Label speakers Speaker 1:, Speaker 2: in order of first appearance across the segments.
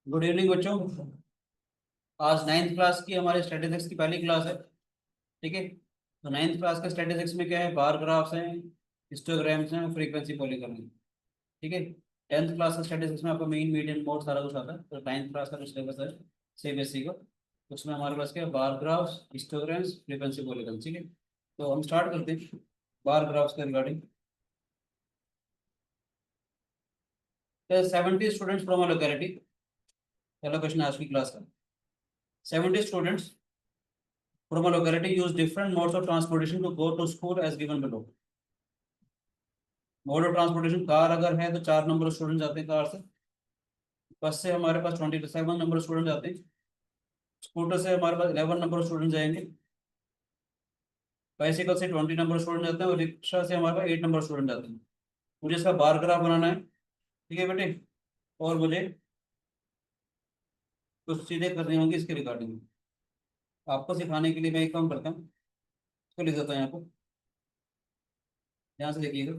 Speaker 1: Good evening बच्चों। आज ninth class की हमारे स्टैटिस्टिक्स की पहली क्लास है। ठीक है, तो नाइन्थ क्लास के स्टैटिस्टिक्स में क्या है, बार ग्राफ्स हैं, हिस्टोग्राम्स हैं, फ्रीक्वेंसी पॉलीगॉन है। ठीक है, टेंथ क्लास का स्टैटिस्टिक्स में आपको मीन मीडियन मोड सारा कुछ आता है, तो नाइन्थ क्लास का जो सिलेबस है सीबीएसई का, उसमें हमारे पास क्या है, बार ग्राफ्स, हिस्टोग्राम्स, फ्रीक्वेंसी पॉलीगॉन। ठीक है, तो हम स्टार्ट करते हैं बार ग्राफ्स के regarding. 70 students from a locality. पहला क्वेश्चन आज की क्लास का। 70 students from a locality use different modes of transportation to go to school as given below. Mode of transportation car अगर है तो 4 नंबर स्टूडेंट जाते हैं कार से। बस से हमारे पास 27 नंबर स्टूडेंट जाते हैं। स्कूटर से हमारे पास 11 नंबर स्टूडेंट जाएंगे। बाइसिकल से 20 नंबर स्टूडेंट जाते हैं और रिक्शा से हमारे पास 8 नंबर स्टूडेंट जाते हैं। मुझे इसका बार ग्राफ बनाना है। ठीक है बेटे, और मुझे कुछ चीजें करनी होंगी इसके रिगार्डिंग। आपको सिखाने के लिए मैं एक काम करता हूँ, इसको लिख देता हूँ यहाँ पर। यहाँ से देखिएगा,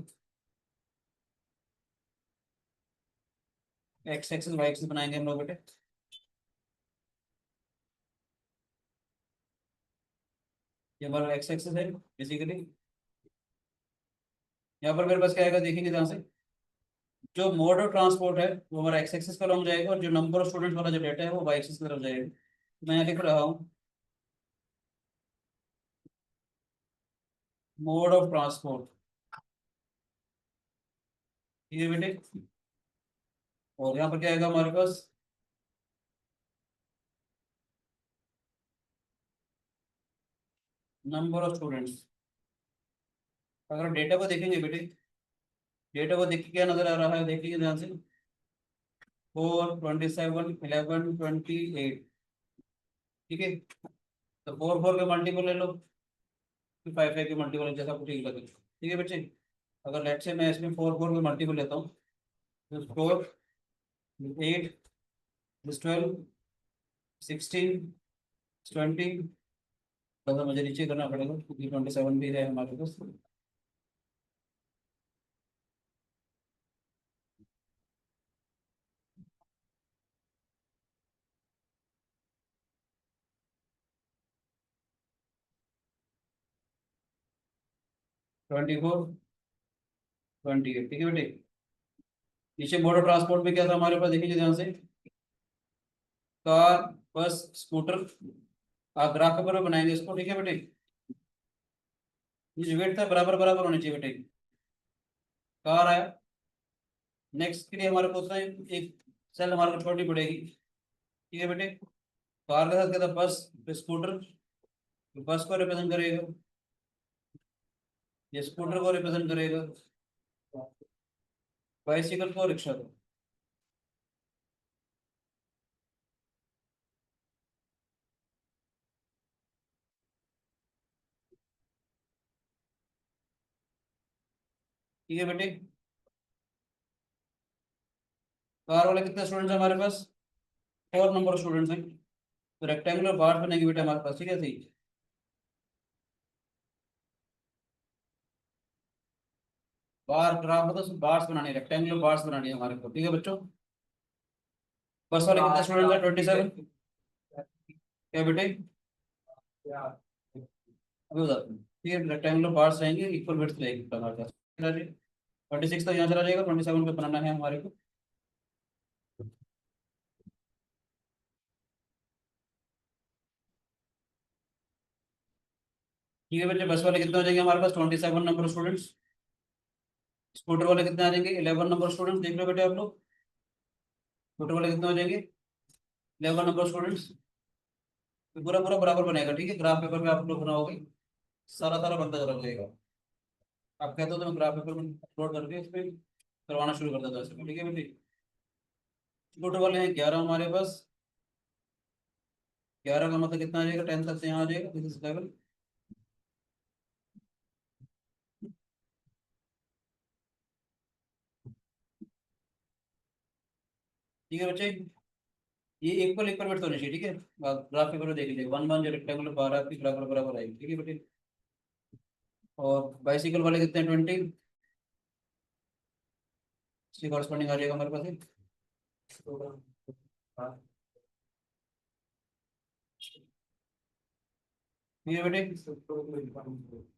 Speaker 1: एक्स एक्सिस वाई एक्सिस बनाएंगे हम लोग बेटे। ये हमारा एक्स एक्सिस है बेसिकली। यहाँ पर मेरे पास क्या आएगा देखेंगे ध्यान से। जो मोड ऑफ ट्रांसपोर्ट है वो हमारा एक्स एक्सिस का लॉन्ग जाएगा, और जो नंबर ऑफ स्टूडेंट वाला जो डेटा है वो वाई एक्सिस की तरफ जाएगा। तो मैं यहाँ लिख रहा हूँ मोड ऑफ ट्रांसपोर्ट। ठीक है बेटे, और यहाँ पर क्या आएगा हमारे पास, नंबर ऑफ स्टूडेंट्स। अगर डेटा को देखेंगे बेटे, डेटा को देख के क्या नजर आ रहा है, देखिए ध्यान से। 4, 27, 11, 28। ठीक है, तो 4 4 के मल्टीपल ले लो, फिर 5 5 के मल्टीपल, जैसा आपको ठीक लगे। ठीक है बच्चे, अगर लेट से मैं इसमें 4 4 के मल्टीपल लेता हूँ, तो 4, 8, 12, 16, 20। थोड़ा मुझे नीचे करना पड़ेगा क्योंकि 27 भी है हमारे पास। 24, 28। ठीक है बेटे, नीचे मोड ऑफ ट्रांसपोर्ट में क्या था हमारे पास, देखिए ध्यान से। कार, बस, स्कूटर। आप ग्राफ पेपर में बनाएंगे इसको। ठीक है बेटे, ये जो वेट था बराबर बराबर होने चाहिए बेटे। कार आया, नेक्स्ट के लिए हमारे को उतना एक सेल हमारे को छोटी पड़ेगी। ठीक है बेटे, कार के साथ क्या था, बस, फिर स्कूटर। बस को रिप्रेजेंट करेगा, ये स्कूटर को रिप्रेजेंट करेगा, बाइसिकल को, रिक्शा को। ठीक है बेटे, कार वाले कितने स्टूडेंट्स हैं हमारे पास, 4 नंबर स्टूडेंट्स हैं। तो रेक्टेंगुलर बार बनेगी बेटा हमारे पास। ठीक है, सही। बार ग्राफ मतलब बार्स बनानी है, रेक्टेंगुलर बार्स बनानी है हमारे को। ठीक है बच्चों, फर्स्ट वाले कितने स्टूडेंट्स हैं, 27। क्या बेटे, अभी बताते हैं। ठीक है, रेक्टेंगुलर बार्स रहेंगे, इक्वल विड्थ रहेगी हमारे पास। 26 तक यहाँ चला जाएगा, 27 पे बनाना है हमारे को। ठीक है बच्चे, बस वाले कितने हो जाएंगे हमारे पास, 27 नंबर स्टूडेंट्स। स्कूटर वाले कितने आ जाएंगे, 11 नंबर स्टूडेंट्स। देख लो बेटे आप लोग, स्कूटर वाले कितने हो जाएंगे, 11 नंबर स्टूडेंट्स। पूरा पूरा बराबर बनेगा। ठीक है, ग्राफ पेपर में आप लोग बनाओगे, सारा सारा बनता चला जाएगा। आप कहते हो तो मैं ग्राफ पेपर में अपलोड करके इस पे करवाना शुरू कर देता हूँ। ठीक है बेटे, स्कूटर वाले हैं 11 हमारे पास। 11 का मतलब कितना आ जाएगा, 10 तक से यहाँ आ जाएगा, दिस इज लेवल। ठीक है बच्चे, ये इक्वल इक्वल वेट होनी चाहिए। ठीक है, ग्राफ पेपर में देख लीजिए, 1 1 जो रेक्टेंगुलर बार आपकी बराबर बराबर आएगी। ठीक है बेटे, और बाइसिकल वाले कितने हैं, 20। इसकी कॉरस्पॉन्डिंग आ जाएगा हमारे पास। ठीक है बेटे।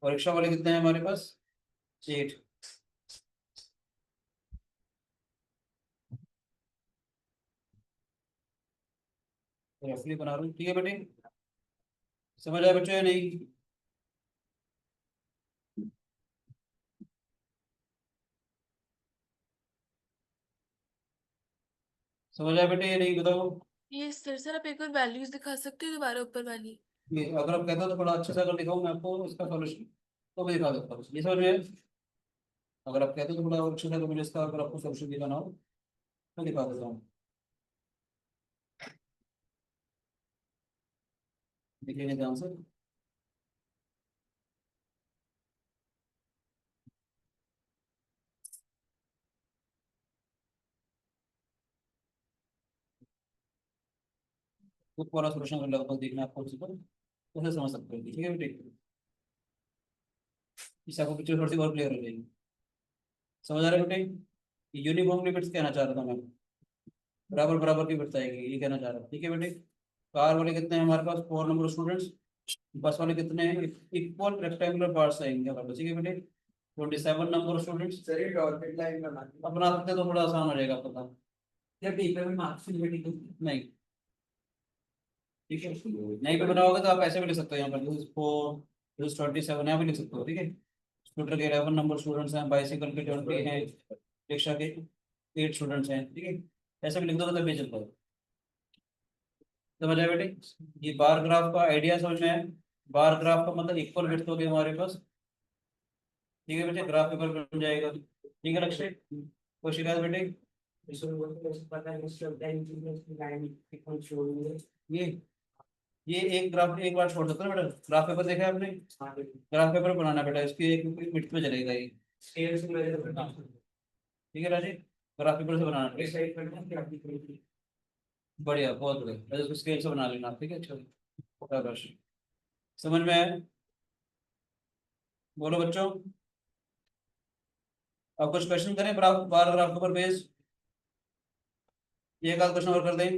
Speaker 1: और रिक्शा वाले कितने हैं हमारे पास? 8। रफली बना रहा हूँ, ठीक है बेटे। समझ आया बच्चों या नहीं? समझ आया बेटे या नहीं, बताओ।
Speaker 2: ये सर आप एक बार वैल्यूज दिखा सकते हो दोबारा ऊपर वाली?
Speaker 1: ये अगर आप कहते हो तो थोड़ा अच्छे से अगर दिखाऊं मैं आपको इसका सॉल्यूशन, तो मैं दिखा देता हूँ, ये समझ में आया? अगर आप कहते हो तो थोड़ा और अच्छे से अगर मुझे इसका अगर आपको सॉल्यूशन दिखाना हो तो दिखा देता हूँ। देखिए ध्यान से। तो पूरा सॉल्यूशन लगभग देखना है आपको उसी पर, तो उसे समझ सकते हो, ठीक है बेटे। इससे आपको पिक्चर थोड़ी सी और क्लियर हो जाएगी। समझ आ रहा है बेटे? यूनिफॉर्मली बिट्स कहना चाह रहा था मैं, बराबर बराबर की बिट्स आएगी, ये कहना चाह रहा था, ठीक है बेटे। कार वाले कितने हैं हमारे पास? 4 नंबर स्टूडेंट्स। बस वाले कितने हैं? इक्वल रेक्टेंगुलर पार्ट्स आएंगे हमारे पास, ठीक है बेटे। 27 नंबर स्टूडेंट्स।
Speaker 3: सर ये डॉटेड लाइन बना दी।
Speaker 1: अपना सकते तो थोड़ा आसान हो जाएगा पता।
Speaker 3: या पेपर में मार्क्स
Speaker 1: नहीं, ठीक है। नहीं पे बनाओगे तो आप ऐसे भी लिख सकते हो, यहाँ पर दिस इज 4, दिस इज 27 यहाँ भी लिख सकते हो, ठीक है। स्कूटर के 11 नंबर स्टूडेंट्स हैं, बाइसिकल के 20 हैं, रिक्शा के 8 स्टूडेंट्स हैं, ठीक है। ऐसे भी लिख दो तो तब भी चलता है। समझ आया बेटे? ये बार ग्राफ का आइडिया समझ में आया? बार ग्राफ का मतलब इक्वल विड्थ होगी हमारे पास, ठीक है बेटे, ग्राफ पेपर बन जाएगा, ठीक है लक्ष्य। कोई शिकायत बेटे? ये ये एक ग्राफ एक बार छोड़ सकते हो बेटा, ग्राफ पेपर देखा है आपने? ग्राफ पेपर बनाना बेटा, इसकी एक मिनट में चलेगा ये। हाँ, ठीक है राजीव, ग्राफ पेपर से बनाना है। बढ़िया, बहुत बढ़िया, इसको स्केल से बना लेना, ठीक है, चलो शाबाश। समझ में आया? बोलो बच्चों। अब कुछ क्वेश्चन करें बार ग्राफ पेपर बेस्ड, एक आध क्वेश्चन और कर दें।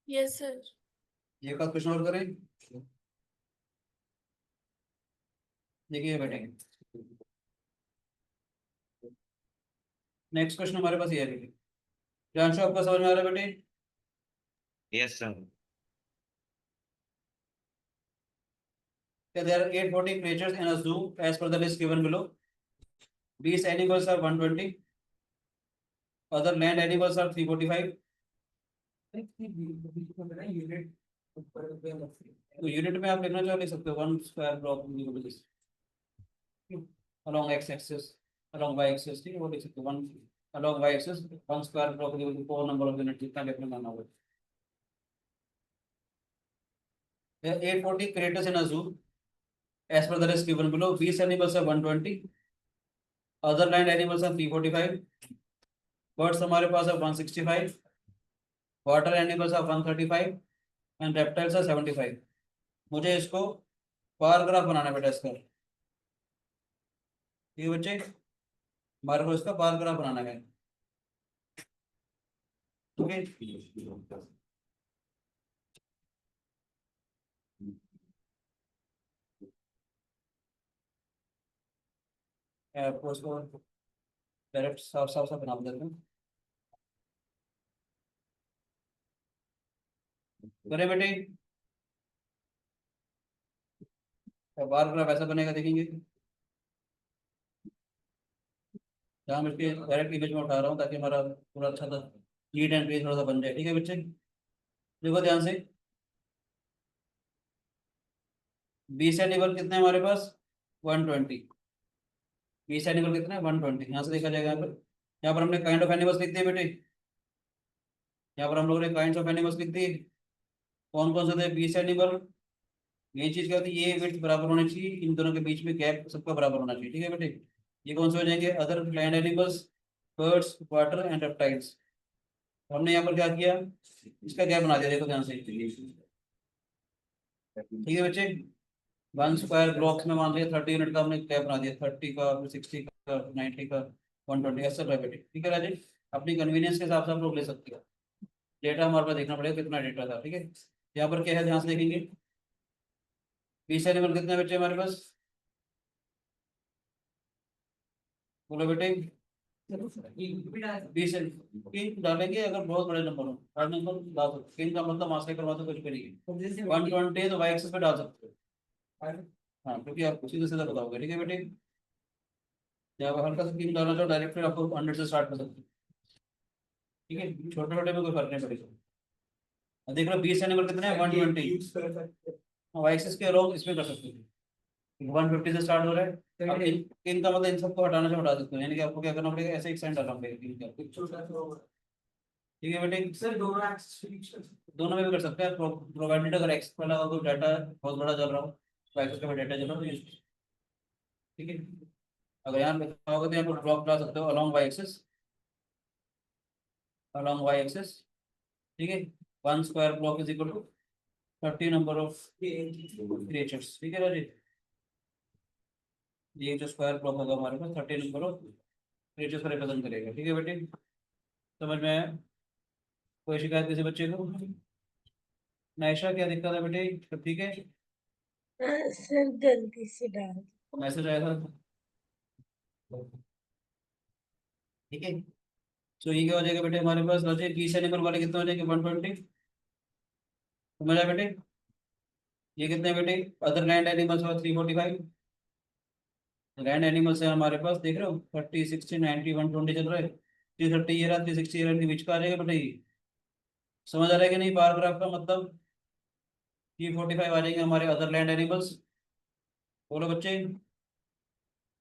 Speaker 2: Yes sir.
Speaker 1: एक आध क्वेश्चन और करें, देखिए बेटे। नेक्स्ट क्वेश्चन हमारे पास ये है बेटे, जानशो आपका समझ में आ रहा है बेटे?
Speaker 4: Yes sir.
Speaker 1: There are 840 creatures in a zoo as per the list given below. These animals are 120. Other land animals are 345. तो यूनिट में आप लिखना चाहो लिख सकते हो, 1 square block along x axis, along y axis, ठीक है, वो लिख सकते हो 1 along y axis 1 square block 4 number of unit, जितना लिखना माना होगा। 840 creatures in a zoo as per the list given below. These animals are 120. Other land animals are 345. Birds हमारे पास है 165, वाटर एनिमल्स है 135 एंड रेप्टाइल्स है 75। मुझे इसको बार ग्राफ बनाना बेटा इसका, ठीक है बच्चे, हमारे को इसका बार ग्राफ बनाना है, ओके। आपको इसको डायरेक्ट साफ साफ साफ बना देते हैं, करे बेटे। बार ग्राफ ऐसा बनेगा, देखेंगे जहाँ मैं इसके डायरेक्ट इमेज में उठा रहा हूँ ताकि हमारा थोड़ा अच्छा सा नीट एंड क्लीन थोड़ा सा बन जाए, ठीक है बच्चे। देखो ध्यान से, 20 एनिमल कितने हैं हमारे पास? 120। 20 एनिमल कितने हैं? 120। यहाँ से देखा जाएगा, यहाँ पर हमने काइंड ऑफ एनिमल्स लिख दिए बेटे, यहाँ पर हम लोगों ने काइंड ऑफ एनिमल्स लिख दिए। कौन कौन से थे? 20 एनिमल। ये चीज क्या होती है? ये विड्थ बराबर होनी चाहिए, इन दोनों के बीच में गैप सबका बराबर होना चाहिए, ठीक है बेटे। ये कौन से हो जाएंगे? Other land animals, birds, water and reptiles. हमने यहाँ पर क्या किया? इसका गैप बना दिया, देखो ध्यान से, ठीक है बच्चे। 1 स्क्वायर ब्लॉक्स में मान लिया 30 यूनिट का हमने गैप बना दिया, 30 का, 60 का, 90 का, 120 ऐसा है बेटे, ठीक है राजेश। अपनी कन्वीनियंस के हिसाब से आप लोग ले सकते हो। डेटा हमारे पास देखना पड़ेगा कितना डेटा था, ठीक है। यहाँ पर क्या है, ध्यान से देखेंगे। 20 एनिमल कितने बच्चे हमारे पास, बोलो बेटे। 20 किंग डालेंगे अगर बहुत बड़े नंबर हो, हर नंबर डाल सकते, किंग का मतलब मास के करवा तो कुछ करेंगे। 120 तो वाई एक्सिस पे डाल सकते हो, हाँ, क्योंकि आप सीधे सीधा बताओगे, ठीक है बेटे। जब हल्का सा किंग डालना चाहो डायरेक्ट फिर आपको 100 से स्टार्ट कर सकते हो, ठीक है, छोटे छोटे में कोई फर्क नहीं पड़ेगा। अब देख लो 20 एनिमल कितने हैं, 120। वाई एक्सिस के अलोंग इसमें कर सकते हो, 150 से स्टार्ट हो रहा है। अब किंग का मतलब इन सबको हटाना से हटा सकते हो, यानी कि आपको क्या करना पड़ेगा, ऐसे एक साइन डालना पड़ेगा किंग का, ठीक है बेटे।
Speaker 3: सर दोनों एक्सेस
Speaker 1: दोनों में भी कर सकते हैं, प्रोवाइडेड अगर एक्स वाला हो तो डाटा बहुत बड़ा चल रहा हो, वाई एक्सिस का डाटा चल रहा हो तो ठीक है। अगर यहाँ लिखा होगा तो यहाँ पर ड्रॉप ला सकते हो along Y axis, along Y axis, ठीक है। 1 square block is equal to 30 number of creatures, ठीक है राजी। ये जो स्क्वायर ब्लॉक होगा हमारे पास 30 नंबर ऑफ क्रिएचर्स का रिप्रेजेंट करेगा, ठीक है बेटे। समझ में आया? कोई शिकायत किसी बच्चे को? नायशा क्या दिक्कत है बेटे, सब ठीक है?
Speaker 5: सर गलती से डाल
Speaker 1: मैसेज आया था, ठीक है। तो ये क्या हो जाएगा बेटे हमारे पास, राजे 20 एनिमल वाले कितने हो जाएंगे, 120। समझ आया बेटे? ये कितने बेटे, अदर लैंड एनिमल्स और 345। लैंड एनिमल्स है हमारे पास, देख रहे हो 30 60 90 120 चल रहा है, 330 ये रहा, 360 ये रहा, बीच का आ जाएगा बेटे ये। समझ आ रहा है कि नहीं पैराग्राफ का मतलब, 345 आ जाएंगे हमारे अदर लैंड एनिमल्स। बोलो बच्चे,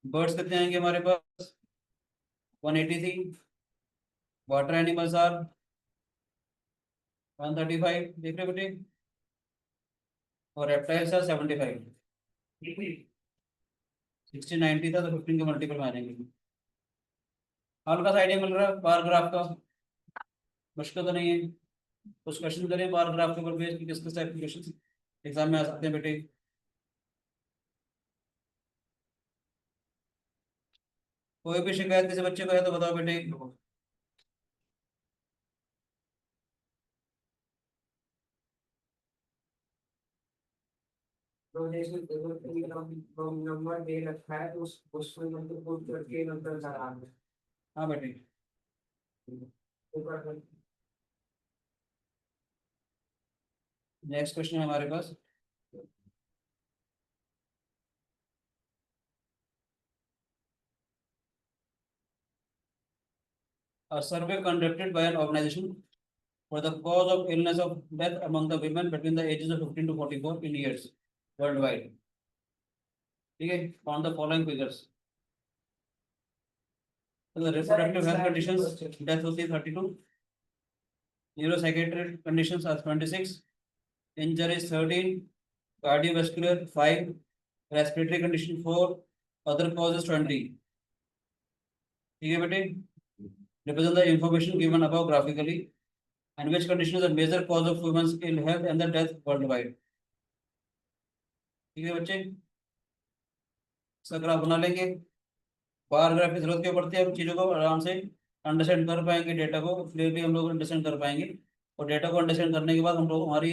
Speaker 1: बर्ड्स कितने आएंगे हमारे पास, 183। वाटर एनिमल्स आर 135, देख रहे हो बेटे। और रेप्टाइल्स आर 75। 60 90 था तो 15 के मल्टीपल में आ जाएंगे। हल्का सा आइडिया मिल रहा है पैराग्राफ का, मुश्किल तो नहीं है। कुछ क्वेश्चन करें पैराग्राफ के ऊपर बेस्ड, किस किस टाइप के क्वेश्चन एग्जाम में आ सकते हैं बेटे। कोई भी शिकायत किसी बच्चे को है तो बताओ बेटे।
Speaker 3: नंबर दे रखा है तो उसमें मतलब पुट करके नंबर लगा दो।
Speaker 1: हाँ बेटे, नेक्स्ट क्वेश्चन है हमारे पास। A survey conducted by an organization for the cause of illness of death among the women between the ages of 15 to 44 in years worldwide. ठीक है, on the following figures. So the reproductive health conditions, death होती है 32, neuropsychiatric conditions are 26, injuries 13, cardiovascular 5, respiratory condition 4, other causes 20. ठीक है बेटे, represent the information given above graphically and which condition is the major cause of women's ill health and the death worldwide. ठीक है बच्चे, इसका graph बना लेंगे। Paragraph की जरूरत क्यों पड़ती है, हम चीज़ों को आराम से अंडरस्टैंड कर पाएंगे, डेटा को क्लियरली हम लोग अंडरस्टैंड कर पाएंगे। और डेटा को अंडरस्टैंड करने के बाद हम लोग हमारी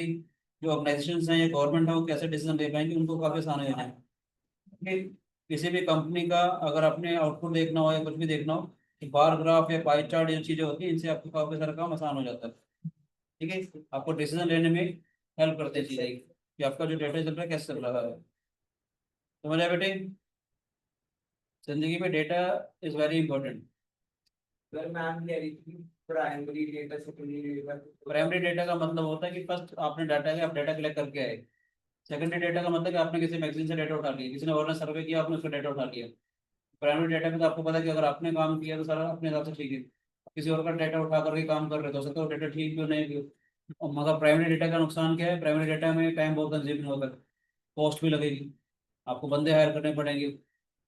Speaker 1: जो ऑर्गेनाइजेशन हैं या गवर्नमेंट है वो कैसे डिसीजन ले पाएंगे, उनको काफ़ी आसान हो जाए। किसी भी कंपनी का अगर आपने आउटपुट देखना हो या कुछ भी देखना हो, तो बार ग्राफ या पाई चार्ट जो चीज़ें होती हैं इनसे आपको काफ़ी सारा काम आसान हो जाता है, ठीक है। आपको डिसीजन लेने में हेल्प करते हैं चीज़ें कि आपका जो डेटा चल रहा है कैसे चल रहा है। समझ आया बेटे? जिंदगी में data is very important.
Speaker 3: Sir ma'am कह रही थी primary data secondary data.
Speaker 1: Primary data का मतलब होता है कि फर्स्ट आपने डाटा है, आप डाटा कलेक्ट करके आए। सेकेंडरी डेटा का मतलब कि आपने किसी मैगजीन से डेटा उठा लिया, किसी ने और ने सर्वे किया, आपने उसका डेटा उठा लिया। प्राइमरी डेटा में तो आपको पता है कि अगर आपने काम किया तो सारा अपने हिसाब से ठीक है, किसी और का डेटा उठा करके काम कर रहे तो हो सकता है डेटा ठीक भी हो नहीं भी हो। और मगर प्राइमरी डेटा का नुकसान क्या है, प्राइमरी डेटा में टाइम बहुत कंज्यूमिंग होगा, कॉस्ट भी लगेगी, आपको बंदे हायर करने पड़ेंगे,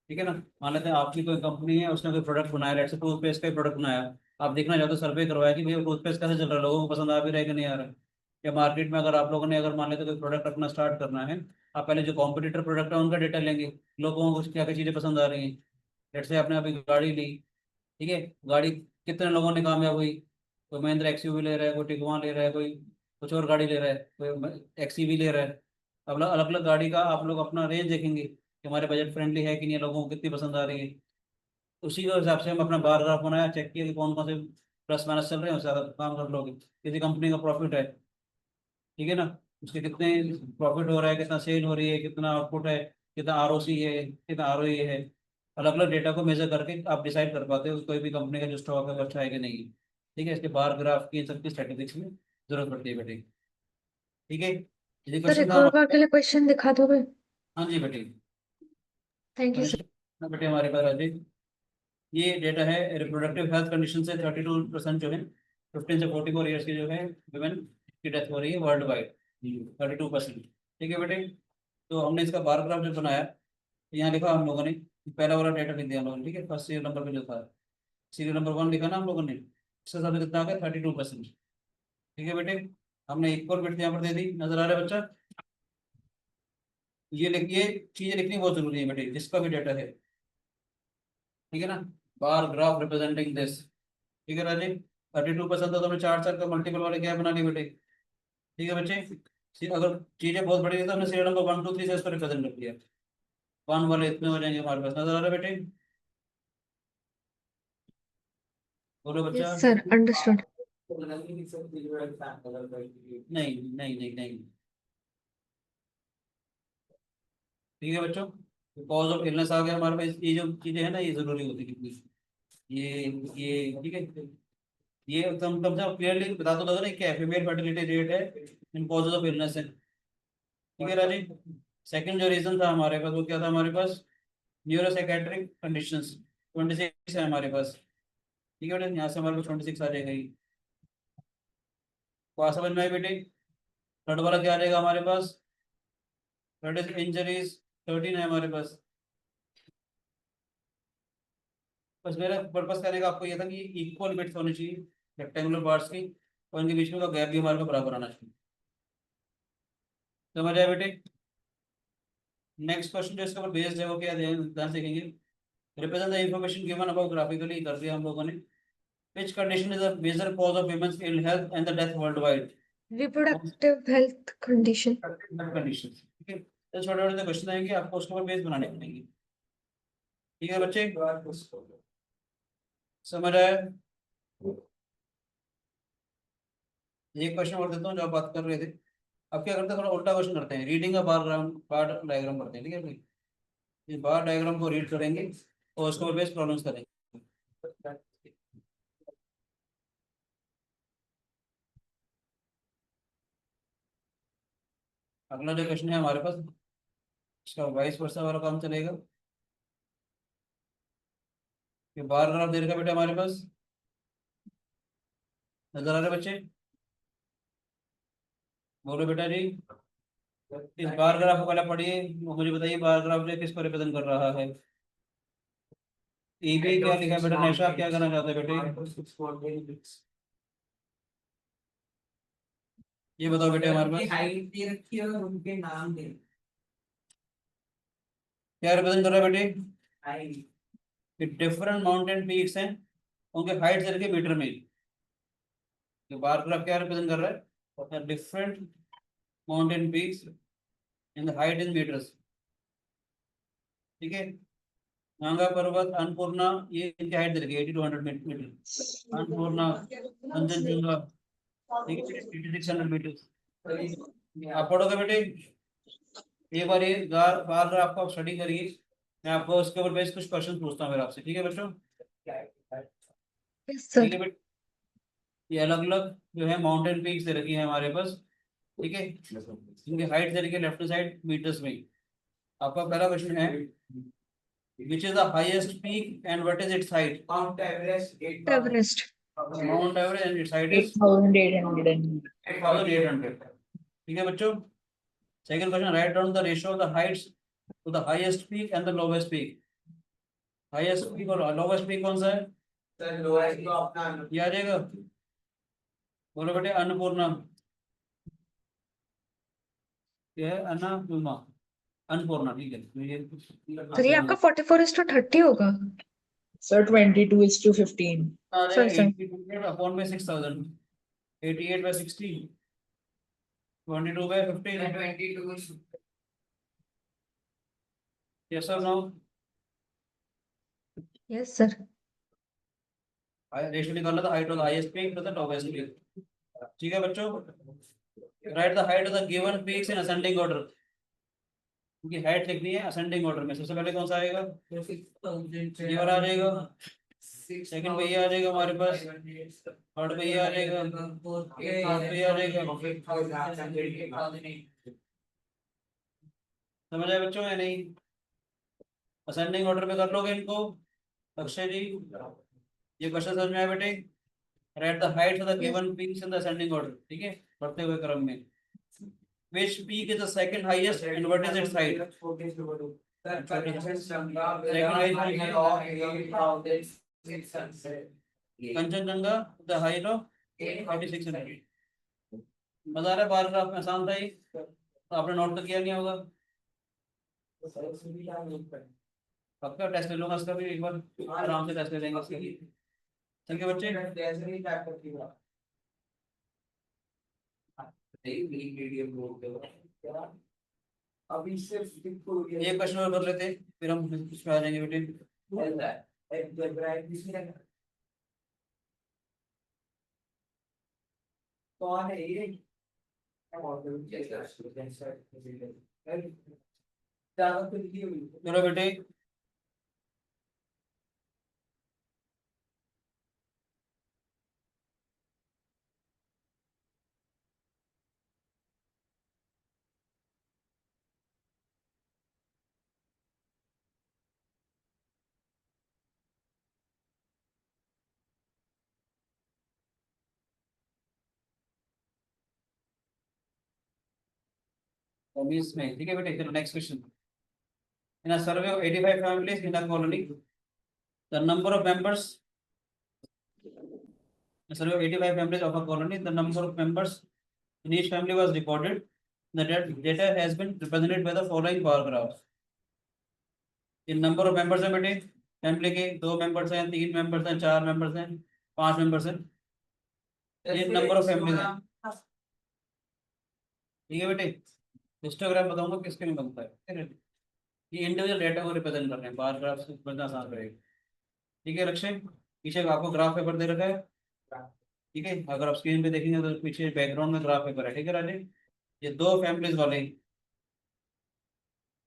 Speaker 1: ठीक है ना। मान लेते हैं आपकी कोई कंपनी है, उसने कोई प्रोडक्ट बनाया, लेट्स से टूथपेस्ट का प्रोडक्ट बनाया, आप देखना चाहते हो, सर्वे करवाया कि भैया टूथपेस्ट कैसे चल रहा है, लोगों को पसंद आ भी रहा है कि नहीं आ रहा है। या मार्केट में अगर आप लोगों ने अगर मान लेते कोई प्रोडक्ट अपना स्टार्ट करना है, आप पहले जो कॉम्पिटिटर प्रोडक्ट है उनका डेटा लेंगे, लोगों को क्या क्या चीज़ें पसंद आ रही हैं। लेट्स से आपने अभी गाड़ी ली, ठीक है, गाड़ी कितने लोगों ने कामयाब हुई, कोई महिंद्रा एक्सयूवी ले रहा है, कोई टिगवान ले रहा है, कोई कुछ और गाड़ी ले रहा है, कोई एक्सयूवी ले रहा है। अब अलग अलग गाड़ी का आप लोग अपना रेंज देखेंगे कि हमारे बजट फ्रेंडली है कि नहीं, लोगों को कितनी पसंद आ रही है। उसी के हिसाब से हम अपना बार ग्राफ बनाया, चेक किया कि कौन कौन से प्लस माइनस चल रहे हैं, उससे ज़्यादा काम कर लोगे। किसी कंपनी का प्रॉफिट है, ठीक है ना, उसके कितने प्रॉफिट हो रहा है, कितना सेल हो रही है, कितना आउटपुट है, कितना आरओसी है, कितना आरओई है। अलग अलग डेटा को मेजर करके आप डिसाइड कर पाते हो कोई भी कंपनी का जो स्टॉक है वो अच्छा है कि नहीं है। ठीक है, इसके बार ग्राफ की इन सबकी स्टैटिस्टिक्स में जरूरत पड़ती है बेटे। ठीक है, यदि
Speaker 5: सर
Speaker 1: क्वेश्चन
Speaker 5: एक
Speaker 1: था
Speaker 5: और बार के लिए क्वेश्चन दिखा दोगे?
Speaker 1: हाँ जी बेटे।
Speaker 5: Thank you sir.
Speaker 1: हाँ बेटे, हमारे पास राजीव ये डेटा है रिप्रोडक्टिव हेल्थ कंडीशन से 32% जो है 15 से 44 ईयर्स के जो है वुमेन की डेथ हो रही है वर्ल्ड वाइड, 32%। ठीक है बेटे, तो हमने इसका बार ग्राफ जो बनाया, तो यहाँ लिखा हम लोगों ने, पहला वाला डेटा लिख दिया हम लोगों ने। ठीक है, फर्स्ट सीरियल नंबर पे जो था, सीरियल नंबर 1 लिखा ना हम लोगों ने, इसके साथ कितना आ गया 32%। ठीक है बेटे, हमने एक और बिट यहाँ पर दे दी, नजर आ रहा है बच्चा? ये चीजें लिखनी बहुत जरूरी है बेटे, जिसका भी डेटा है। ठीक है ना, बार ग्राफ रिप्रेजेंटिंग दिस। ठीक है राजीव, 32% था तो हमने 4 4 का मल्टीपल वाले क्या बना लिए बेटे। ठीक है बच्चे, अगर चीजें बहुत बड़ी है तो हमने सीरियल नंबर 1 2 3 से इसको रिप्रेजेंट कर दिया। 1 वाले इतने हो जाएंगे हमारे पास, नजर आ रहा है बेटे? बोलो बच्चा।
Speaker 5: Yes sir, understood.
Speaker 1: नहीं नहीं नहीं नहीं। ठीक है बच्चों, कॉज ऑफ इलनेस आ गया हमारे पास। ये जो चीजें है ना, ये जरूरी होती है कितनी, ये ठीक है, ये एकदम कम से कम क्लियरली बता दो ना क्या है, फीमेल फर्टिलिटी रेट है इन कॉजेज ऑफ इलनेस है। ठीक है राजीव, सेकंड जो रीजन था हमारे पास वो क्या था हमारे पास, न्यूरोसाइकेट्रिक कंडीशंस 26 है हमारे पास। ठीक है बेटे, यहाँ से हमारे पास 26 आ जाएगा ये। तो समझ में आई बेटे? थर्ड वाला क्या आ जाएगा हमारे पास, थर्ड इज इंजरीज 13 है हमारे पास। बस मेरा पर्पस करने का आपको ये था कि इक्वल बिट्स होनी चाहिए रेक्टेंगुलर पार्ट्स की, और इनके बीच में का गैप भी हमारे पास बराबर आना चाहिए। समझ आया बेटे? नेक्स्ट क्वेश्चन जो इसके ऊपर बेस्ड है वो क्या है, ध्यान से देखेंगे। Represent the information given above graphically, कर दिया हम लोगों ने। Which condition is the major cause of women's ill health and the death worldwide?
Speaker 5: Reproductive health condition.
Speaker 1: Condition. ठीक है, तो छोटे छोटे क्वेश्चन आएंगे, आपको उसके ऊपर बेस बनाने पड़ेंगे। ठीक है बच्चे, समझ आया? एक क्वेश्चन और देता हूँ जो आप बात कर रहे थे। अब क्या करते हैं, थोड़ा उल्टा क्वेश्चन करते हैं, रीडिंग का बार डायग्राम करते हैं। ठीक है भाई, इस बार डायग्राम को रीड करेंगे और उसके ऊपर बेस प्रॉब्लम्स करेंगे। अगला जो क्वेश्चन है हमारे पास, इसका वाइस वर्सा वाला काम चलेगा। ये बार ग्राफ दे रखा है बेटा हमारे पास, नजर आ रहे बच्चे? बोलो बेटा जी, इस बार ग्राफ को पहले पढ़िए, मुझे बताइए बार ग्राफ जो किसको रिप्रेजेंट कर रहा है। ईबी क्या लिखा है बेटा, नैशा क्या करना चाहते हैं बेटे, ये बताओ बेटे हमारे पास
Speaker 3: हाइट दे रखी है और उनके नाम दे
Speaker 1: क्या रिप्रेजेंट कर रहा है बेटे।
Speaker 3: हाइट।
Speaker 1: डिफरेंट माउंटेन पीक्स हैं, उनके हाइट से लेके मीटर में। ये बार ग्राफ क्या रिप्रेजेंट कर रहा है, different mountain peaks in the height in metres. ठीक है, नांगा पर्वत, अन्नपूर्णा, ये इनकी हाइट दे रखी है 80 to 100 मीटर। अन्नपूर्णा, कंचनजंगा, ठीक है 8600 मीटर। आप पढ़ोगे बेटे, एक बार ये बार ग्राफ को आप स्टडी करिए, मैं आपको उसके ऊपर बेस कुछ क्वेश्चन पूछता हूँ फिर आपसे। ठीक है बच्चों?
Speaker 5: यस
Speaker 1: ठीक है
Speaker 5: सर।
Speaker 1: बेटे, ये अलग अलग जो है माउंटेन पीक्स दे रखी है हमारे पास। ठीक है, इनकी हाइट दे रखी है लेफ्ट साइड मीटर्स में। आपका पहला क्वेश्चन है, which is the highest peak and what is its height?
Speaker 3: Mount Everest,
Speaker 5: Everest.
Speaker 1: Mount Everest and its height is
Speaker 6: 8,800.
Speaker 1: ठीक है बच्चों? Second question, write down the ratio of the heights to the highest peak and the lowest peak. Highest peak और lowest peak कौन सा है?
Speaker 3: Sir lowest तो अपना
Speaker 1: ये आ जाएगा, बोलो बेटे अन्नपूर्णा, ये है अन्नपूर्णा, अन्नपूर्णा। ठीक है, तो ये
Speaker 5: सर ये आपका 44:30 होगा।
Speaker 6: Sir, 22:15.
Speaker 1: आ
Speaker 5: Sorry, sir.
Speaker 1: जाएगा 88 अपॉन में 6000 88 by 60 22 by 15
Speaker 3: 22
Speaker 1: yes or no
Speaker 5: Yes, sir.
Speaker 1: Ratio निकालना था height of highest peak to the topest peak ठीक है बच्चों right the height of the given peaks in ascending order क्योंकि हाइट लिखनी है असेंडिंग ऑर्डर में सबसे पहले कौन सा आएगा ये वाला आ जाएगा सेकंड पे ये आ जाएगा हमारे पास थर्ड पे ये आ जाएगा फोर्थ पे ये आ जाएगा समझ आए बच्चों या नहीं असेंडिंग ऑर्डर में कर लोगे इनको अक्षय जी ये क्वेश्चन समझ में आया बेटे right the height of the given peaks in the ascending order ठीक है बढ़ते हुए क्रम में which peak is the second highest and what is its height Kanchenjunga the height of 8600 मजा आ रहा है बार ग्राफ में आसान था ये आपने नोट तो किया नहीं होगा पक्का टेस्ट ले लूंगा इसका भी एक बार आराम से टेस्ट ले लेंगे इसका ठीक है बच्चे
Speaker 3: अभी सिर्फ
Speaker 1: एक क्वेश्चन और कर लेते हैं फिर हम इस पे आ जाएंगे बेटे
Speaker 3: कौन है ये
Speaker 1: चलो बेटे obvious में ठीक है बेटे चलो next question in a survey of 85 families in a colony the number of members a survey of 85 families of a colony the number of members in each family was recorded the data has been represented by the following bar graphs in number of members है बेटे family के 2 members हैं 3 members हैं 4 members हैं 5 members हैं ये number of families है ठीक है बेटे हिस्टोग्राम बताऊंगा किसके में बनता है ये इंडिविजुअल डेटा को रिप्रेजेंट कर रहे हैं बार ग्राफ से बनना आसान रहेगा ठीक है लक्ष्य पीछे आपको ग्राफ पेपर दे रखा है ठीक है अगर आप स्क्रीन पे देखेंगे तो पीछे बैकग्राउंड में ग्राफ पेपर है ठीक है राजे ये 2 फैमिलीज वाले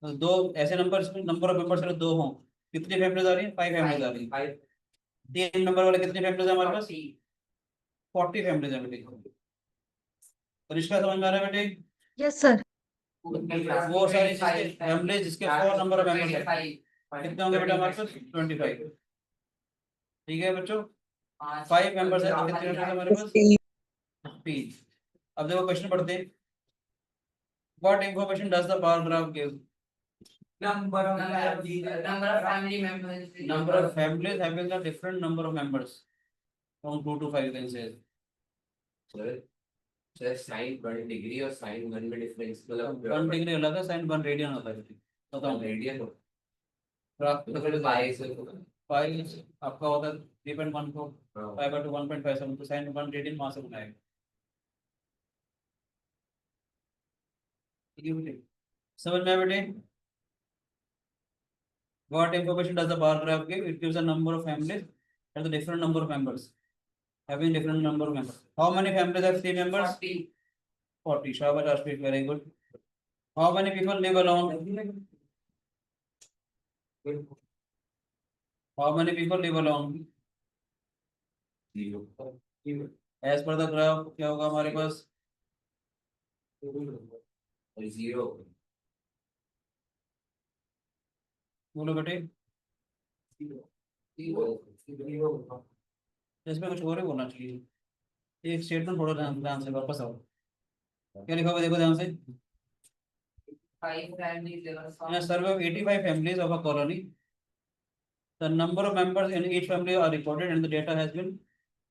Speaker 1: तो 2 ऐसे नंबर ऑफ मेंबर्स अगर 2 हों कितनी फैमिलीज आ रही है 5 फैमिलीज आ रही है 3 नंबर वाले कितनी फैमिलीज है हमारे पास 40 फैमिलीज है बेटे तो इसका समझ में आ रहा है बेटे
Speaker 5: Yes, sir.
Speaker 1: वो सारी फैमिली जिसके 4 नंबर ऑफ मेंबर्स है कितने होंगे बेटा हमारे पास 25 ठीक है बच्चों 5 मेंबर्स है तो कितने मेंबर्स है हमारे पास 15 अब देखो क्वेश्चन पढ़ते हैं what information does the bar graph give
Speaker 3: number of family members
Speaker 1: number of families having a different number of members from 2 to 5 you can say
Speaker 6: sir sine 1 degree और साइन 1 में difference मतलब
Speaker 1: 1 degree अलग है sin 1 radian होता है बताओ
Speaker 6: radian
Speaker 1: graph
Speaker 6: तो फिर बाई से
Speaker 1: पाई आपका होता है 3.14 पाई बाय 1.57 तो sin 1 रेडियन वहां से बनाएगा ठीक है बेटे समझ में आया बेटे what information does the bar graph give it gives a number of families and the different number of members having different number of members how many families have 3 members 40 shabash Ashpit very good how many people live alone how many people live alone as per the graph क्या होगा हमारे पास
Speaker 6: zero
Speaker 1: बोलो बेटे इसमें कुछ और ही बोलना चाहिए एक स्टेटमेंट थोड़ा ध्यान से वापस आओ क्या लिखा हुआ देखो ध्यान से in a survey of 85 families of a colony the number of members in each family are recorded and the data has been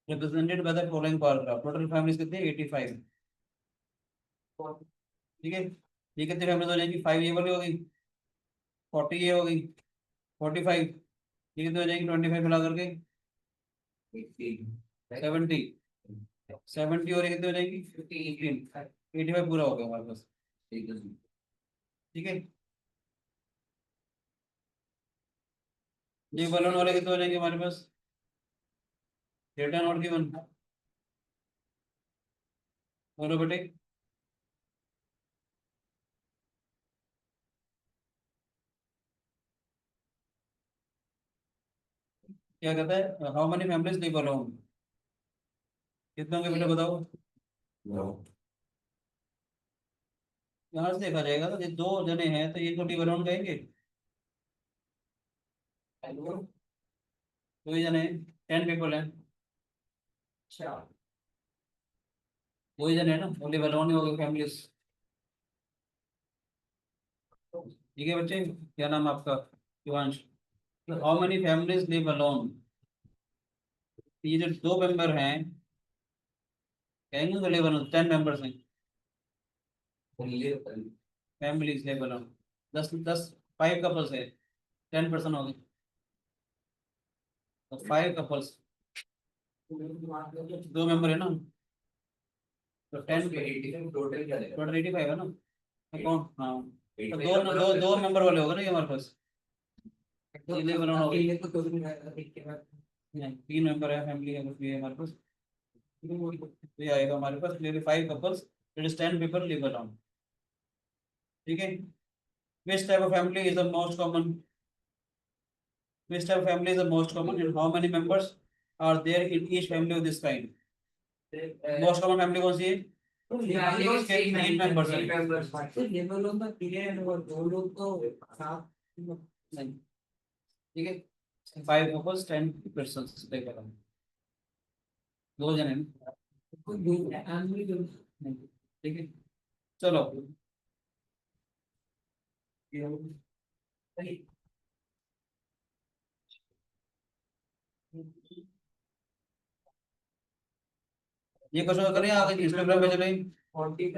Speaker 1: represented by the following bar graph total families कितने 85 ठीक है ये कितनी फैमिलीज हो जाएंगी 5 ये वाली हो गई 40 ये हो गई 45 ये कितनी हो जाएंगी 25 मिला करके 70 70 और ये कितने हो जाएंगी 15 85 पूरा हो गया हमारे पास। ठीक है, ये बलून वाले कितने हो जाएंगे हमारे पास डेटा नोट गिवन। बोलो बेटे क्या कहता है, how many families live alone, कितने होंगे बेटा बताओ। यहाँ से देखा जाएगा तो ये 2 जने हैं तो ये तो लिव अलोन कहेंगे। 2 ही जने 10 पीपल हैं,
Speaker 3: अच्छा
Speaker 1: 2 ही जने हैं ना, वो लिव अलोन ही हो गए फैमिलीज। ठीक है बच्चे, क्या नाम है आपका, Shivansh. How many families live alone, ये जो 2 मेंबर हैं कहेंगे तो लिव अलोन 10 मेंबर्स हैं फैमिलीज लिव अलोन। 10 5 कपल्स है 10% हो गए तो 5 कपल्स 2 मेंबर है ना तो 10
Speaker 6: टोटल क्या देगा?
Speaker 1: टोटल 85 है ना अकाउंट। हाँ तो दो मेंबर वाले होगा ना ये हमारे पास, ये लिव अलोन हो गए। नहीं 3 मेंबर है फैमिली है कुछ भी है हमारे पास, तो ये आएगा हमारे पास clearly 5 couples that is 10 people live alone. ठीक है, which type of family is the most common, which type of family is the most common and how many members are there in each family of this kind, most common family कौन सी है, इसके 3 members हैं। नहीं ठीक है 5 couples 10 persons live alone, 2 जने हैं। नहीं, ठीक है चलो ये क्वेश्चन करें आगे इंस्टाग्राम पे चले। 40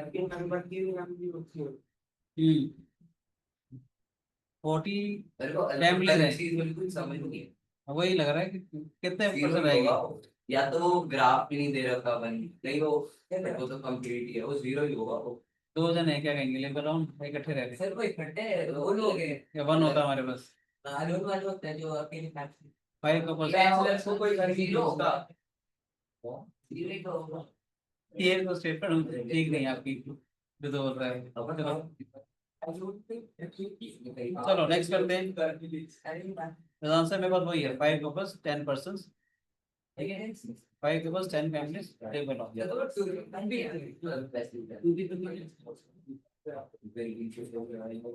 Speaker 1: फैमिली है,
Speaker 6: बिल्कुल समझ नहीं है।
Speaker 1: वही लग रहा है कि कितने
Speaker 6: Zero
Speaker 1: परसेंट
Speaker 6: ही
Speaker 1: आएगी।
Speaker 6: होगा। या तो वो ग्राफ भी नहीं दे रखा बन नहीं वो तो कंप्लीट ही है वो जीरो ही होगा वो।
Speaker 1: 2 जने क्या कहेंगे लिव अलोन इकट्ठे रह गए
Speaker 6: सर वो इकट्ठे वो लोग हैं
Speaker 1: या 1 होता हमारे पास
Speaker 6: लोग वाले होते हैं जो अकेले फैमिली
Speaker 1: 5 कपल्स।
Speaker 6: बैचलर्स को कोई घर जीरो होगा जीरो ही तो होगा।
Speaker 1: ये तो स्टेटमेंट ठीक नहीं है आपकी जो तो बोल रहा है। चलो नेक्स्ट करते हैं, आंसर मेरे पास वही है 5 couples 10 persons, 5 couples 10 families live alone.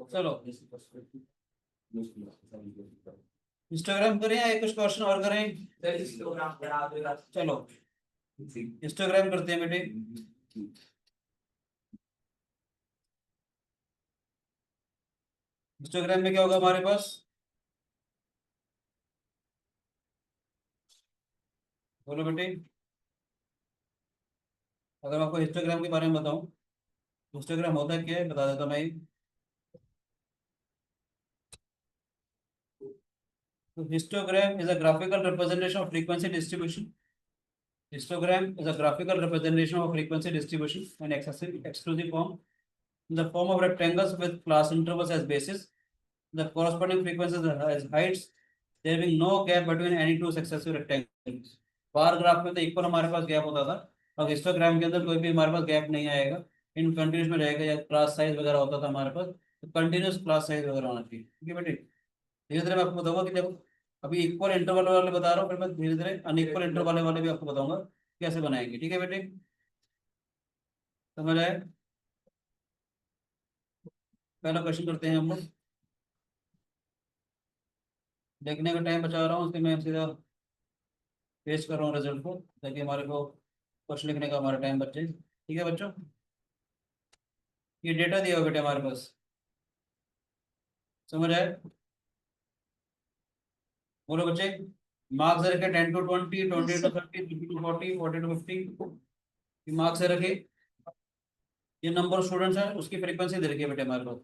Speaker 1: चलो इंस्टाग्राम करें या कुछ क्वेश्चन और करें। चलो इंस्टाग्राम करते हैं बेटे। इंस्टाग्राम में क्या होगा हमारे पास, बोलो बेटे। अगर मैं आपको इंस्टाग्राम के बारे में बताऊं, इंस्टाग्राम होता क्या है बता देता मैं। Histogram is a graphical representation of frequency distribution. Histogram is a graphical representation of frequency distribution and exclusive form in the form of rectangles with class intervals as bases. The corresponding frequencies as heights, there being no gap between any two successive rectangles. Bar graph में तो equal हमारे पास gap होता था, और histogram के अंदर कोई भी हमारे पास गैप नहीं आएगा, इन कंटिन्यूस में रहेगा, या क्लास साइज वगैरह होता था हमारे पास तो कंटिन्यूस क्लास साइज वगैरह होना चाहिए। ठीक है बेटे, धीरे धीरे मैं आपको बताऊंगा कि देखो अभी इक्वल इंटरवल वाले बता रहा हूँ, फिर मैं धीरे धीरे अनइक्वल इंटरवल वाले भी आपको बताऊंगा कैसे बनाएंगे। ठीक है बेटे, समझ आए। पहला क्वेश्चन करते हैं हम लोग, देखने का टाइम बचा रहा हूँ उसके मैं सीधा पेश कर रहा हूँ रिजल्ट को, ताकि हमारे को क्वेश्चन लिखने का हमारा टाइम बचे। ठीक है बच्चों, ये डेटा दिया हुआ बेटे हमारे पास, समझ आए। बोलो बच्चे, मार्क्स रखे 10 to 20, 20 to 30, 30 to 40, 40 to 50 marks रखे। ये नंबर ऑफ स्टूडेंट्स है, उसकी फ्रीक्वेंसी दे रखी है बेटे हमारे पास।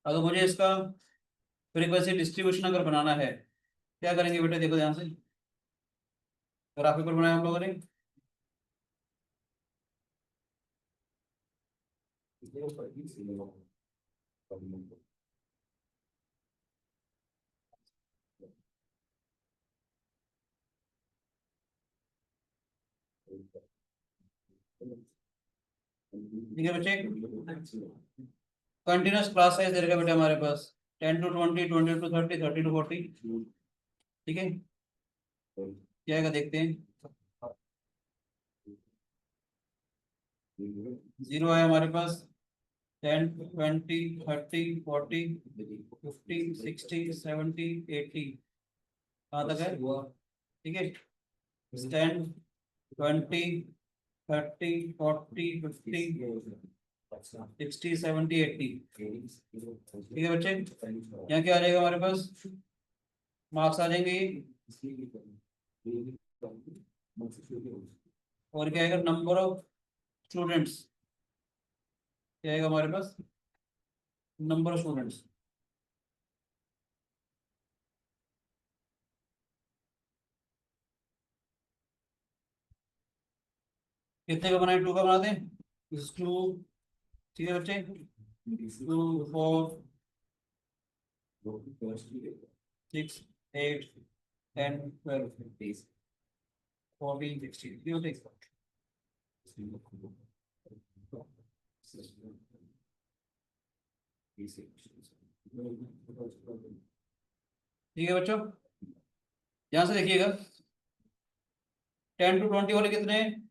Speaker 1: अगर मुझे इसका फ्रीक्वेंसी डिस्ट्रीब्यूशन अगर बनाना है क्या करेंगे बेटे, देखो ध्यान से। ग्राफ पेपर बनाया हम लोगों ने। ठीक है बच्चे, कंटिन्यूस क्लास साइज दे रखा है बेटा हमारे पास 10 to 20, 20 to 30, 30 to 40। ठीक है, क्या आएगा देखते हैं। 0 है हमारे पास, 10, 20, 30, 40, 50, 60, 70, 80 कहाँ तक है। ठीक है, 10, 20, 30, 40, 50, 60, 70, 80। ठीक है बच्चे, यहाँ क्या आ जाएगा हमारे पास, मार्क्स आ जाएंगे। और क्या आएगा, नंबर ऑफ स्टूडेंट्स, क्या आएगा हमारे पास, नंबर ऑफ स्टूडेंट्स। कितने का बनाए, 2 का बनाते हैं, 2। ठीक है बच्चे, 2, 4, 6, 8, 10, 12, 14, 16। ठीक है, ठीक है बच्चों, यहाँ से देखिएगा 10 to 20 वाले कितने हैं,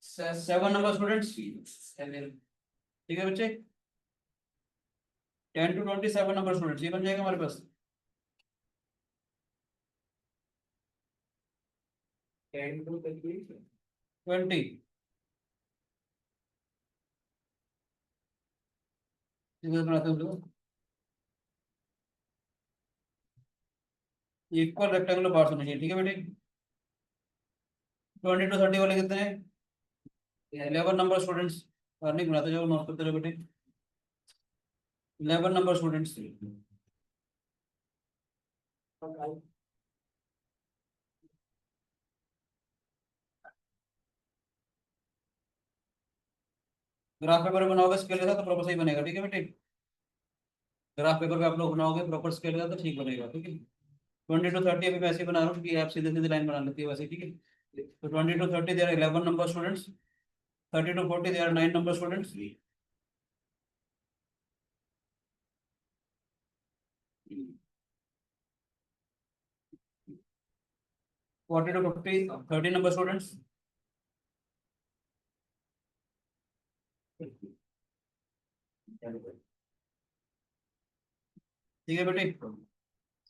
Speaker 1: 7 नंबर स्टूडेंट्स। ठीक है बच्चे, 10 to 20 7 नंबर स्टूडेंट्स, ये बन जाएगा हमारे पास।
Speaker 3: 10 to
Speaker 1: 20 बनाते हैं लोग, इक्वल रेक्टेंगुलर पार्ट्स होने चाहिए। ठीक है बेटे, 20 to 30 वाले कितने हैं, 11 नंबर स्टूडेंट्स। नहीं बनाते, जो नोट करते रहो बेटे, 11 नंबर स्टूडेंट्स। ग्राफ पेपर बनाओगे स्केल के साथ तो प्रॉपर सही बनेगा। ठीक है बेटे, ग्राफ पेपर पे आप लोग बनाओगे प्रॉपर स्केल के साथ तो ठीक बनेगा। ठीक है, 20 to 30 अभी मैं ऐसे ही बना रहा हूँ कि आप सीधे सीधे लाइन बना लेती है वैसे। ठीक है, तो 20 to 30 there 11 number students, 30 to 40 there 9 number students. 40 to 50 30 number students. ठीक है बेटे,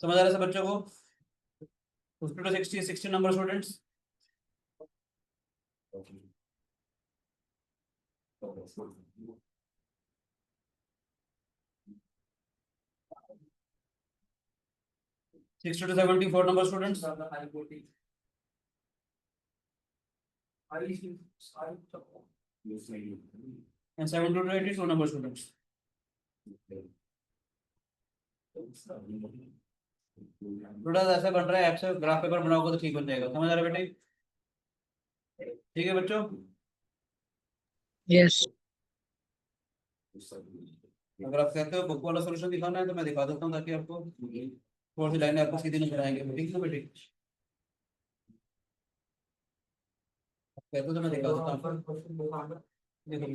Speaker 1: समझ आ रहा है सब बच्चों को। 50 to 60 60 number students. 60 to 70 4 number students. And 70 to 80 2 number students. थोड़ा सा ऐसा बन रहा है, ऐप से ग्राफ पेपर बनाओगे तो ठीक बन जाएगा। समझ आ रहा है बेटे। ठीक है बच्चों,
Speaker 5: Yes.
Speaker 1: अगर आप कहते हो बुक वाला सोल्यूशन दिखाना है तो मैं दिखा देता हूँ, ताकि आपको थोड़ी सी लाइनें आपको सीधी नजर आएंगे। ठीक है बेटे, कहते हो तो मैं दिखा देता हूँ। देखो,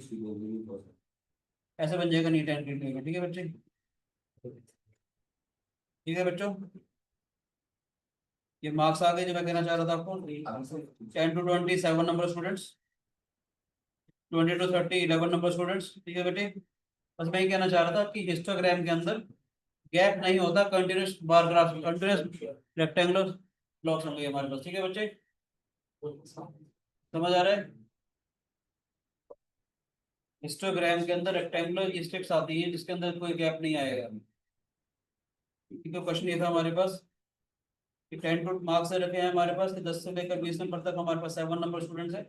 Speaker 1: ऐसे बन जाएगा नीट एंड क्लीन। ठीक है बच्चे, ठीक है बच्चों, ये मार्क्स आ गए जो मैं कहना चाह रहा था आपको। 10 to 20 7 number students, 20 to 30 11 number students. ठीक है बेटे, बस मैं ये कहना चाह रहा था कि हिस्टोग्राम के अंदर गैप नहीं होता, continuous bar graph, continuous rectangular blocks होंगे हमारे पास। ठीक है बच्चे, समझ आ रहा है। हिस्टोग्राम के अंदर रेक्टेंगुलर स्ट्रिप्स आती है जिसके अंदर कोई गैप नहीं आएगा। ठीक है, क्वेश्चन ये था हमारे पास कि 10 टू मार्क्स रखे हैं हमारे पास कि 10 से लेकर 20 नंबर तक हमारे पास 7 नंबर स्टूडेंट्स है।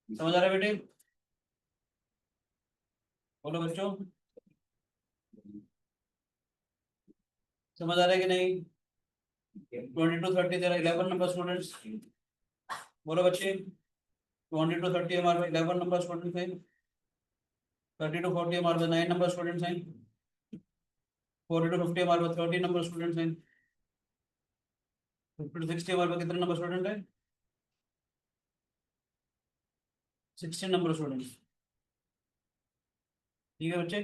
Speaker 1: समझ आ रहा है बेटे, बोलो बच्चों, समझ आ रहा है कि नहीं। 20 to 30 11 नंबर स्टूडेंट्स। बोलो बच्चे 20 to 30 हमारे 11 नंबर स्टूडेंट हैं, 30 to 40 हमारे 9 नंबर स्टूडेंट्स हैं, 40 to 50 हमारे 30 नंबर स्टूडेंट्स हैं, 50 to 60 हमारे कितने नंबर स्टूडेंट है, 16 नंबर स्टूडेंट्स। ठीक है बच्चे,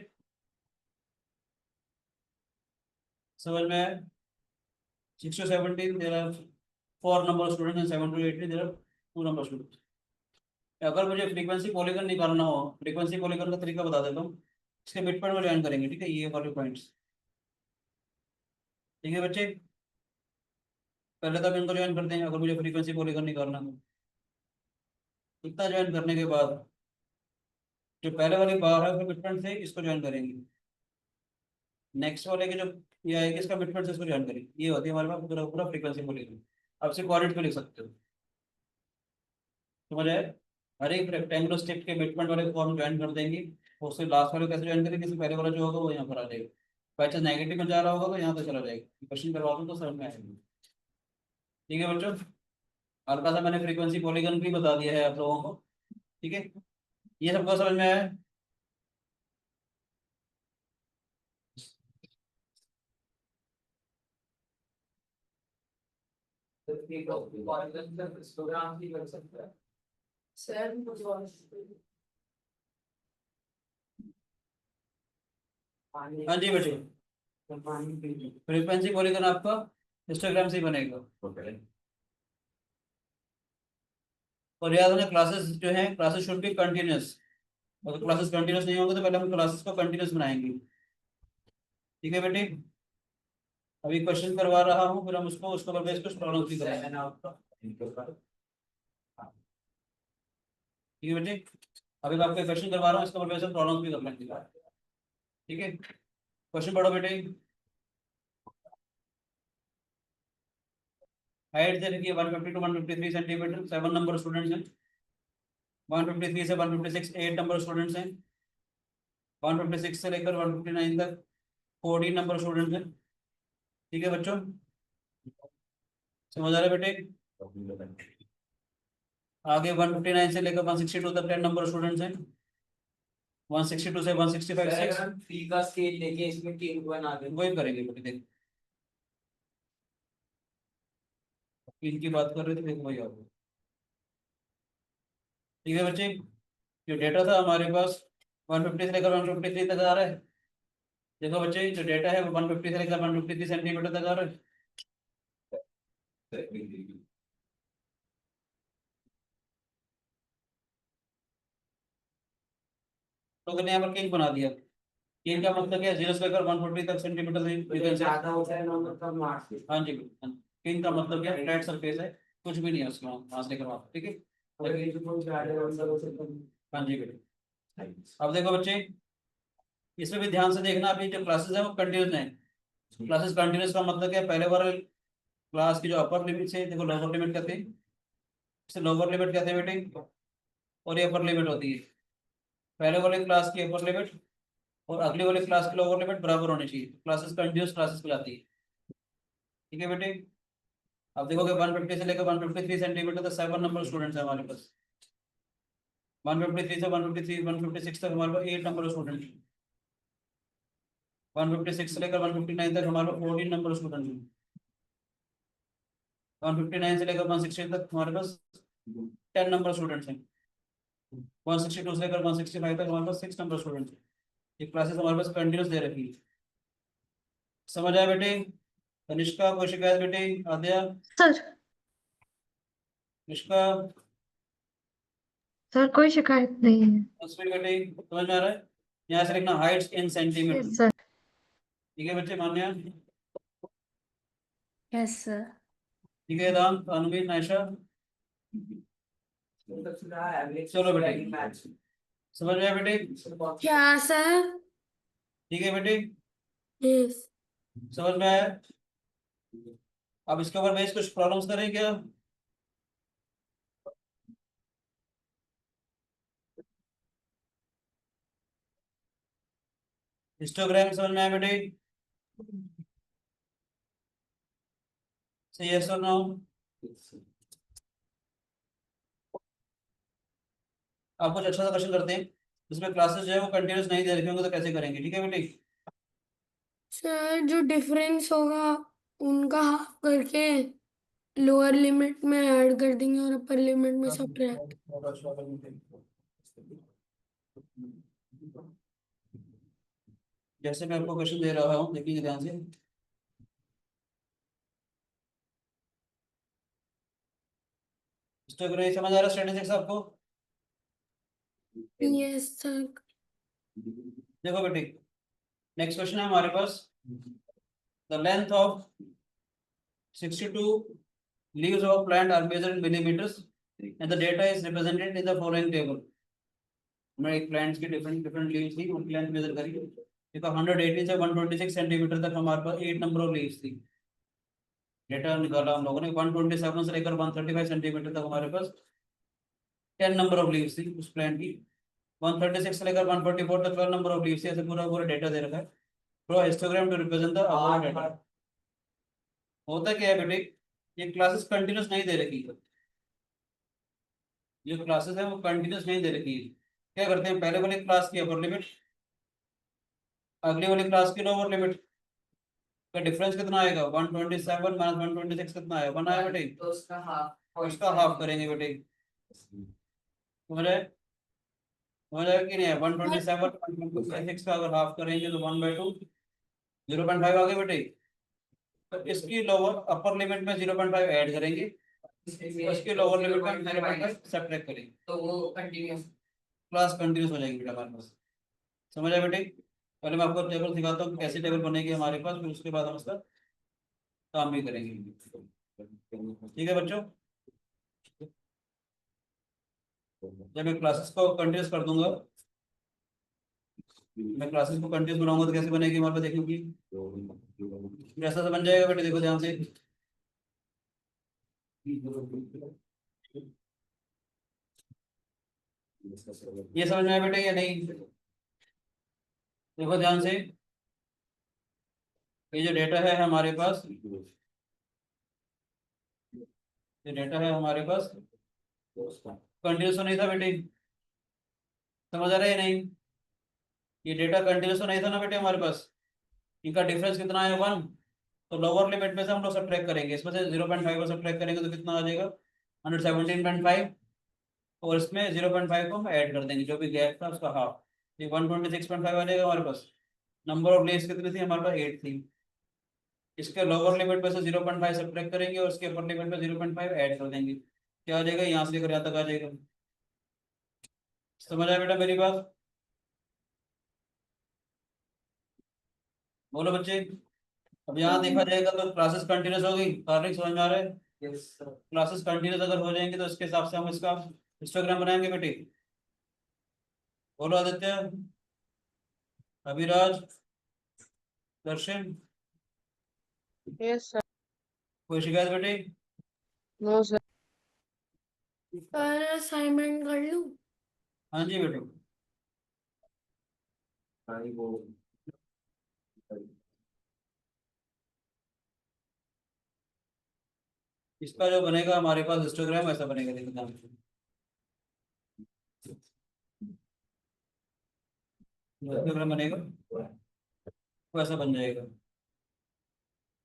Speaker 1: समझ में 6 to 17 there are 4 number student and 7 to 18 there are 2 number student. अगर मुझे फ्रीक्वेंसी पॉलीगन निकालना हो, फ्रीक्वेंसी पॉलीगन का तरीका बता देता हूँ, इसके मिड पॉइंट में ज्वाइन करेंगे, ठीक है, ये वाले पॉइंट्स। ठीक है बच्चे, पहले तक इनको ज्वाइन कर देंगे अगर मुझे फ्रीक्वेंसी पॉलीगन निकालना हो। इतना ज्वाइन करने के बाद जो पहले वाली बार है उसके मिड पॉइंट से इसको ज्वाइन करेंगे, नेक्स्ट वाले के जो ये आएगी इसका मिड पॉइंट से इसको ज्वाइन करेंगे, ये होती है हमारे पास पूरा पूरा फ्रीक्वेंसी पॉलीगन। अब से कोऑर्डिनेट पे लिख सकते हो, समझ आए। हर एक रेक्टेंगुलर स्टेप के मिड पॉइंट वाले को हम ज्वाइन कर देंगे, और उससे लास्ट वाले को कैसे ज्वाइन करेंगे, किसी पहले वाला जो होगा वो यहाँ पर आ जाएगा, बाई चांस नेगेटिव में जा रहा होगा तो यहाँ पे चला जाएगा। क्वेश्चन करवा दूँ तो समझ में आएगा। ठीक है बच्चों, हल्का सा मैंने फ्रीक्वेंसी पॉलीगन भी बता दिया है आप लोगों को, ठीक है, ये सबको समझ में आया।
Speaker 3: हिस्टोग्राम भी कर सकते हैं सर, कुछ और
Speaker 1: हाँ जी बेटे, फ्रीक्वेंसी पॉलीगन आपका हिस्टोग्राम से ही बनेगा। और याद रखना क्लासेस जो है, क्लासेस शुड बी कंटिन्यूस, अगर क्लासेस कंटिन्यूस नहीं होंगे तो पहले हम क्लासेस को कंटिन्यूस बनाएंगे। ठीक है बेटे, अभी क्वेश्चन करवा रहा हूँ, फिर हम उसको उसको पर बेस कुछ प्रॉब्लम भी करेंगे। ठीक है बेटे, अभी मैं आपको क्वेश्चन करवा रहा हूँ, इसके पर बेस प्रॉब्लम भी कर लेंगे। ठीक है, क्वेश्चन पढ़ो बेटे। हाइट दे रखी है 150 to 153 सेंटीमीटर, 7 नंबर स्टूडेंट्स हैं। 153 से 156 8 नंबर स्टूडेंट्स हैं। 156 से लेकर 159 तक 14 नंबर स्टूडेंट्स हैं। ठीक है बच्चों, समझ आ रहा है बेटे। आगे 159 से लेकर 162 तक 10 नंबर स्टूडेंट्स हैं। 162 से 165 6
Speaker 3: थ्री का स्केल लेके इसमें टीम बना दे।
Speaker 1: वही करेंगे बेटे, देखो इनकी बात कर रहे थे, देखो वही होगा। ठीक है बच्चे, जो डेटा था हमारे पास 150 से लेकर 153 तक आ रहा है। देखो बच्चे, जो डेटा है वो 150 से लेकर 153 सेंटीमीटर तक आ रहा है। तो मैंने यहाँ पर किंग बना दिया। किंग का मतलब क्या है, 0 से लेकर 140 तक सेंटीमीटर से
Speaker 3: ज्यादा होता है नंबर का मार्क्स।
Speaker 1: हाँ जी, किंग का मतलब क्या है, फ्लैट सरफेस है, कुछ भी नहीं है उसमें, वहां से लेकर वहां, ठीक है।
Speaker 3: अगर ये जो कोई ज्यादा नंबर हो सकता है।
Speaker 1: हाँ जी बेटे, अब देखो बच्चे, इसमें भी ध्यान से देखना, अभी जो क्लासेस है वो कंटिन्यूस है। क्लासेस कंटिन्यूस का मतलब क्या है, पहले वाले क्लास की जो अपर लिमिट से, देखो लोअर लिमिट कहते हैं, इसे लोअर लिमिट कहते हैं बेटे, और ये अपर लिमिट होती है। पहले वाले क्लास की अपर लिमिट और अगले वाले क्लास की लोअर लिमिट बराबर होनी चाहिए, क्लासेस कंटिन्यूस क्लासेस कहलाती है। ठीक है बेटे, अब देखोगे 150 से लेकर 153 सेंटीमीटर तक 7 नंबर स्टूडेंट्स है हमारे पास। 153 से 153 156 तक हमारे पास 8 नंबर स्टूडेंट है। 156 से लेकर 159 तक हमारे पास 14 नंबर स्टूडेंट है। 159 से लेकर 160 तक हमारे पास 10 नंबर स्टूडेंट्स हैं। 162 से लेकर 165 तक हमारे पास 6 नंबर स्टूडेंट्स हैं। ये क्लासेस हमारे पास कंटिन्यूस दे रखी है। समझ आया बेटे। तनिष्का, कोई शिकायत बेटे? आद्या,
Speaker 5: सर
Speaker 1: निष्का,
Speaker 5: सर कोई शिकायत नहीं है।
Speaker 1: तस्वीर बेटे समझ में आ रहा है? यहाँ से लिखना heights in centimetre.
Speaker 5: Yes sir.
Speaker 1: ठीक है बच्चे, मान्या?
Speaker 2: Yes sir.
Speaker 1: ठीक है दाम, तानवी, नायशा, चलो बेटे,
Speaker 3: मैच
Speaker 1: समझ में आया बेटे?
Speaker 2: क्या सर?
Speaker 1: ठीक है बेटे,
Speaker 2: यस।
Speaker 1: समझ में आया? अब इसके ऊपर बेस कुछ प्रॉब्लम्स करें क्या? हिस्टोग्राम समझ में आया बेटे? से यस और नो? आप कुछ अच्छा सा क्वेश्चन करते हैं जिसमें क्लासेस जो है वो कंटिन्यूस नहीं दे रखे होंगे तो कैसे करेंगे, ठीक है बेटे?
Speaker 7: सर जो डिफरेंस होगा उनका हाफ करके लोअर लिमिट में ऐड कर देंगे और अपर लिमिट में सब्ट्रैक्ट।
Speaker 1: जैसे मैं आपको क्वेश्चन दे रहा हूँ, देखिए ध्यान से। समझ आ रहा है स्टैटिस्टिक्स आपको?
Speaker 7: Yes sir.
Speaker 1: देखो बेटे, नेक्स्ट क्वेश्चन है हमारे पास। The length of 62 leaves of a plant are measured in millimeters and the data is represented in the following table. हमने एक प्लांट्स की डिफरेंट लीव्स थी, उनकी लेंथ मेजर करी। देखो 118 से 126 सेंटीमीटर तक हमारे पास 8 नंबर ऑफ लीव्स थी। डेटा निकाला हम लोगों ने, 127 से लेकर 135 सेंटीमीटर तक हमारे पास 10 नंबर ऑफ लीव्स थी उस प्लांट की। 136 से लेकर 144 तक 12 नंबर ऑफ लीव्स थी। ऐसे पूरा पूरा डेटा दे रखा है। Draw histogram to represent the above data. होता क्या है बेटे, ये क्लासेस कंटिन्यूस नहीं दे रखी है। जो क्लासेस है वो कंटिन्यूस नहीं दे रखी है। क्या करते हैं, पहले वाली क्लास की अपर लिमिट, अगली वाली क्लास की लोअर लिमिट का डिफरेंस कितना आएगा? 127 माइनस 126 कितना आएगा? 1 आया बेटे।
Speaker 6: तो
Speaker 1: उसका हाफ करेंगे बेटे। समझ आए? समझ आया कि नहीं है? 127 126 का अगर हाफ करेंगे तो 1/2 0.5 आ गए बेटे। तो इसकी लोअर अपर लिमिट में 0.5 ऐड करेंगे, उसके लोअर लिमिट में 0.5 सब्ट्रैक्ट करेंगे,
Speaker 6: तो वो कंटिन्यूस
Speaker 1: क्लास कंटिन्यूस हो जाएगी बेटा हमारे पास। समझ आया बेटे? पहले मैं आपको टेबल सिखाता हूँ कैसे टेबल बनेगी हमारे पास, फिर उसके बाद हम इसका काम भी करेंगे। ठीक है बच्चों? जब मैं क्लासेस को कंटिन्यूस कर दूंगा, मैं क्लासेस को कंटिन्यूस बनाऊंगा तो कैसे बनेगी हमारे पास देखेंगे। ऐसा तो बन जाएगा बेटे, देखो ध्यान से। ये समझ में आया बेटे या नहीं? देखो ध्यान से, ये जो डेटा है हमारे पास, ये डेटा है हमारे पास कंटिन्यूस तो नहीं था बेटे। समझ आ रहा है या नहीं? ये डेटा कंटिन्यूस तो नहीं था ना बेटे हमारे पास। इनका डिफरेंस कितना है? 1। तो लोअर लिमिट में से हम लोग सब्ट्रैक्ट करेंगे, इसमें से 0.5 को सब्ट्रैक्ट करेंगे तो कितना आ जाएगा? 117.5। और इसमें 0.5 को हम ऐड कर देंगे, जो भी गैप था उसका हाफ। ये 126.5 आ जाएगा हमारे पास। नंबर ऑफ लीव्स कितनी थी हमारे पास? 8 थी। इसके लोअर लिमिट में से 0.5 सब्ट्रैक्ट करेंगे और इसके अपर लिमिट में 0.5 ऐड कर देंगे। क्या आ जाएगा? यहाँ से लेकर यहाँ तक आ जाएगा। समझ आया बेटा मेरी बात? बोलो बच्चे। अब यहाँ देखा जाएगा तो क्लासेस कंटिन्यूस हो गई। कार्तिक समझ में आ रहा है? क्लासेस कंटिन्यूस अगर हो जाएंगे तो इसके हिसाब से हम इसका हिस्टोग्राम बनाएंगे बेटे। बोलो आदित्य, अभिराज, दर्शन,
Speaker 8: यस सर।
Speaker 1: कोई शिकायत बेटे?
Speaker 8: No sir.
Speaker 7: सर असाइनमेंट कर लूं?
Speaker 1: हाँ जी बेटे। इसका जो बनेगा हमारे पास हिस्टोग्राम ऐसा बनेगा, देखो ध्यान से। हिस्टोग्राम बनेगा वैसा बन जाएगा।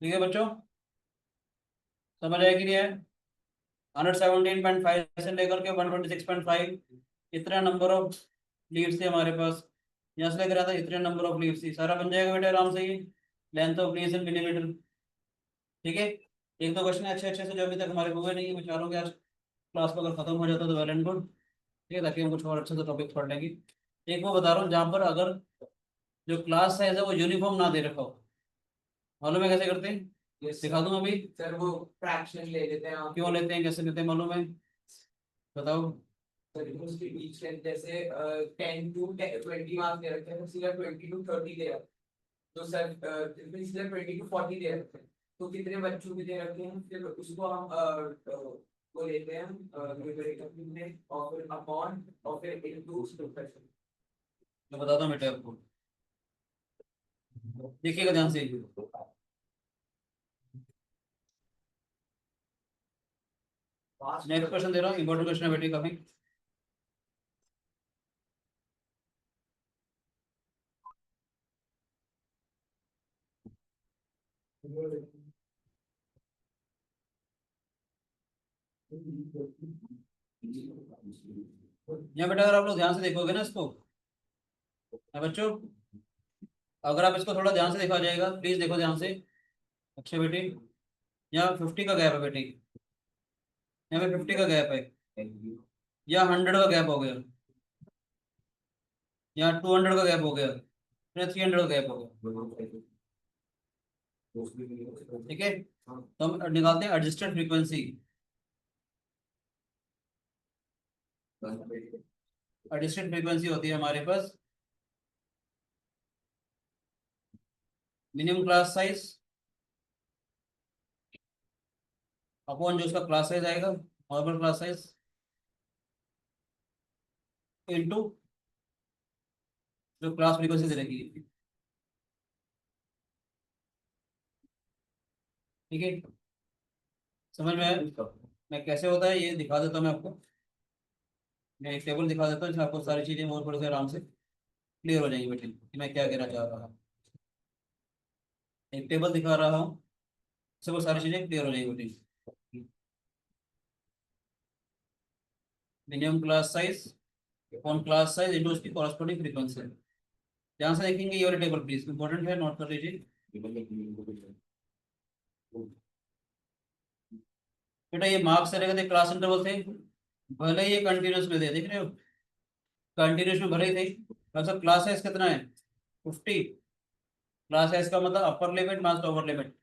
Speaker 1: ठीक है बच्चों, समझ आया कि नहीं है? 117.5 से लेकर के 126.5 इतना नंबर ऑफ लीव्स थे हमारे पास। यहाँ से लेकर आता इतने नंबर ऑफ लीव्स थी, सारा बन जाएगा बेटा आराम से। ये length of leaves in millimetre. ठीक है, एक दो क्वेश्चन अच्छे अच्छे से जो अभी तक हमारे हुए नहीं है, मैं चाह रहा हूँ कि आज क्लास को अगर खत्म हो जाता तो वेल एंड गुड। ठीक है, ताकि हम कुछ और अच्छे से टॉपिक पढ़ लेंगे। एक वो बता रहा हूँ, जहाँ पर अगर जो क्लास साइज है वो यूनिफॉर्म ना दे रखा हो, मालूम है कैसे करते हैं? सिखा दूँ अभी।
Speaker 6: सर वो फ्रैक्शन ले लेते हैं आप।
Speaker 1: क्यों लेते हैं, कैसे लेते हैं मालूम है? बताओ।
Speaker 6: सर उसकी ईच लेंथ जैसे 10 to 20 मार्क्स दे रखे हैं, सीधा 20 to 30 दे रखे हैं। तो सर सीधा 20 to 40 दे रखे हैं। तो कितने बच्चों के दे रखे हैं, फिर उसको हम वो लेते हैं न्यूमरेटर में और फिर अपॉन और फिर इनटू फ्रैक्शन।
Speaker 1: मैं बताता हूँ बेटे आपको, देखिएगा ध्यान से। नेक्स्ट क्वेश्चन दे रहा हूँ, इंपॉर्टेंट क्वेश्चन है बेटे काफी। यहाँ बेटा अगर आप लोग ध्यान से देखोगे ना इसको, बच्चों अगर आप इसको थोड़ा ध्यान से देखा जाएगा, प्लीज देखो ध्यान से। अच्छे बेटी, यहाँ 50 का गैप है बेटी, यहाँ पे 50 का गैप है, यहाँ 100 का गैप हो गया, यहाँ 200 का गैप हो गया, फिर 300 का गैप हो गया। ठीक है, तो हम निकालते हैं एडजस्टेड फ्रीक्वेंसी। एडजस्टेड फ्रीक्वेंसी होती है हमारे पास मिनिमम क्लास साइज अपॉन जो उसका क्लास साइज आएगा, नॉर्मल क्लास साइज, इनटू जो क्लास फ्रीक्वेंसी दे रखी। ठीक है, समझ में आया? मैं कैसे होता है ये दिखा देता हूँ मैं आपको। मैं एक टेबल दिखा देता हूँ जिसमें आपको सारी चीजें और थोड़े से आराम से क्लियर हो जाएंगी बेटे कि मैं क्या कहना चाह रहा हूँ। एक टेबल दिखा रहा हूँ, इससे वो सारी चीजें क्लियर हो जाएंगी बेटे। Minimum class size upon class size into उसकी कॉरस्पॉन्डिंग फ्रीक्वेंसी। ध्यान से देखेंगे ये वाली टेबल प्लीज, इंपॉर्टेंट है, नोट कर लीजिए बेटा। ये मार्क्स रहेगा क्लास इंटरवल थे, भले ही ये कंटिन्यूस में दे, देख रहे हो कंटिन्यूस में भले ही थे। अच्छा क्लास साइज कितना है 50, क्लास साइज का मतलब upper limit minus lower limit.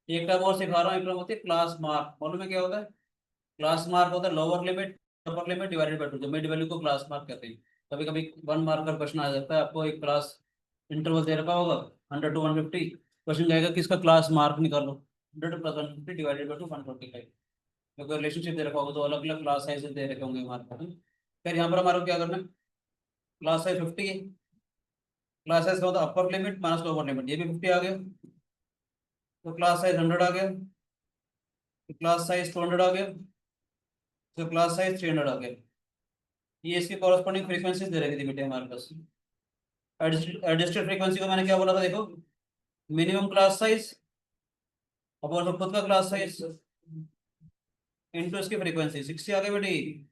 Speaker 1: एक टर्म और सिखा रहा हूँ, एक टर्म होती है क्लास मार्क। मालूम है क्या होता है? क्लास मार्क होता है lower limit upper limit divided by 2, जो मिड वैल्यू को क्लास मार्क कहते हैं। कभी कभी 1 मार्क का क्वेश्चन आ जाता है, आपको एक क्लास इंटरवल दे रखा होगा 100 to 150, क्वेश्चन कहेगा कि इसका क्लास मार्क निकालो, 100 + 150 डिवाइडेड बाय 2 145। क्योंकि रिलेशनशिप दे रखा होगा तो अलग अलग क्लास साइज दे रखे होंगे हमारे पास। फिर यहाँ पर हमारे को क्या करना है, क्लास साइज 50 है, क्लास साइज का मतलब upper limit minus lower limit, ये भी 50 आ गया, तो क्लास साइज 100 आ गया, तो क्लास साइज 200 आ गया, तो क्लास साइज 300 आ गया। ये इसकी कॉरस्पॉन्डिंग फ्रीक्वेंसीज दे रखी थी बेटे हमारे पास। एडजस्टेड फ्रीक्वेंसी को मैंने क्या बोला था देखो, मिनिमम क्लास साइज अपॉन खुद का क्लास साइज इनटू इसकी फ्रीक्वेंसी। 60 आ गई बेटी।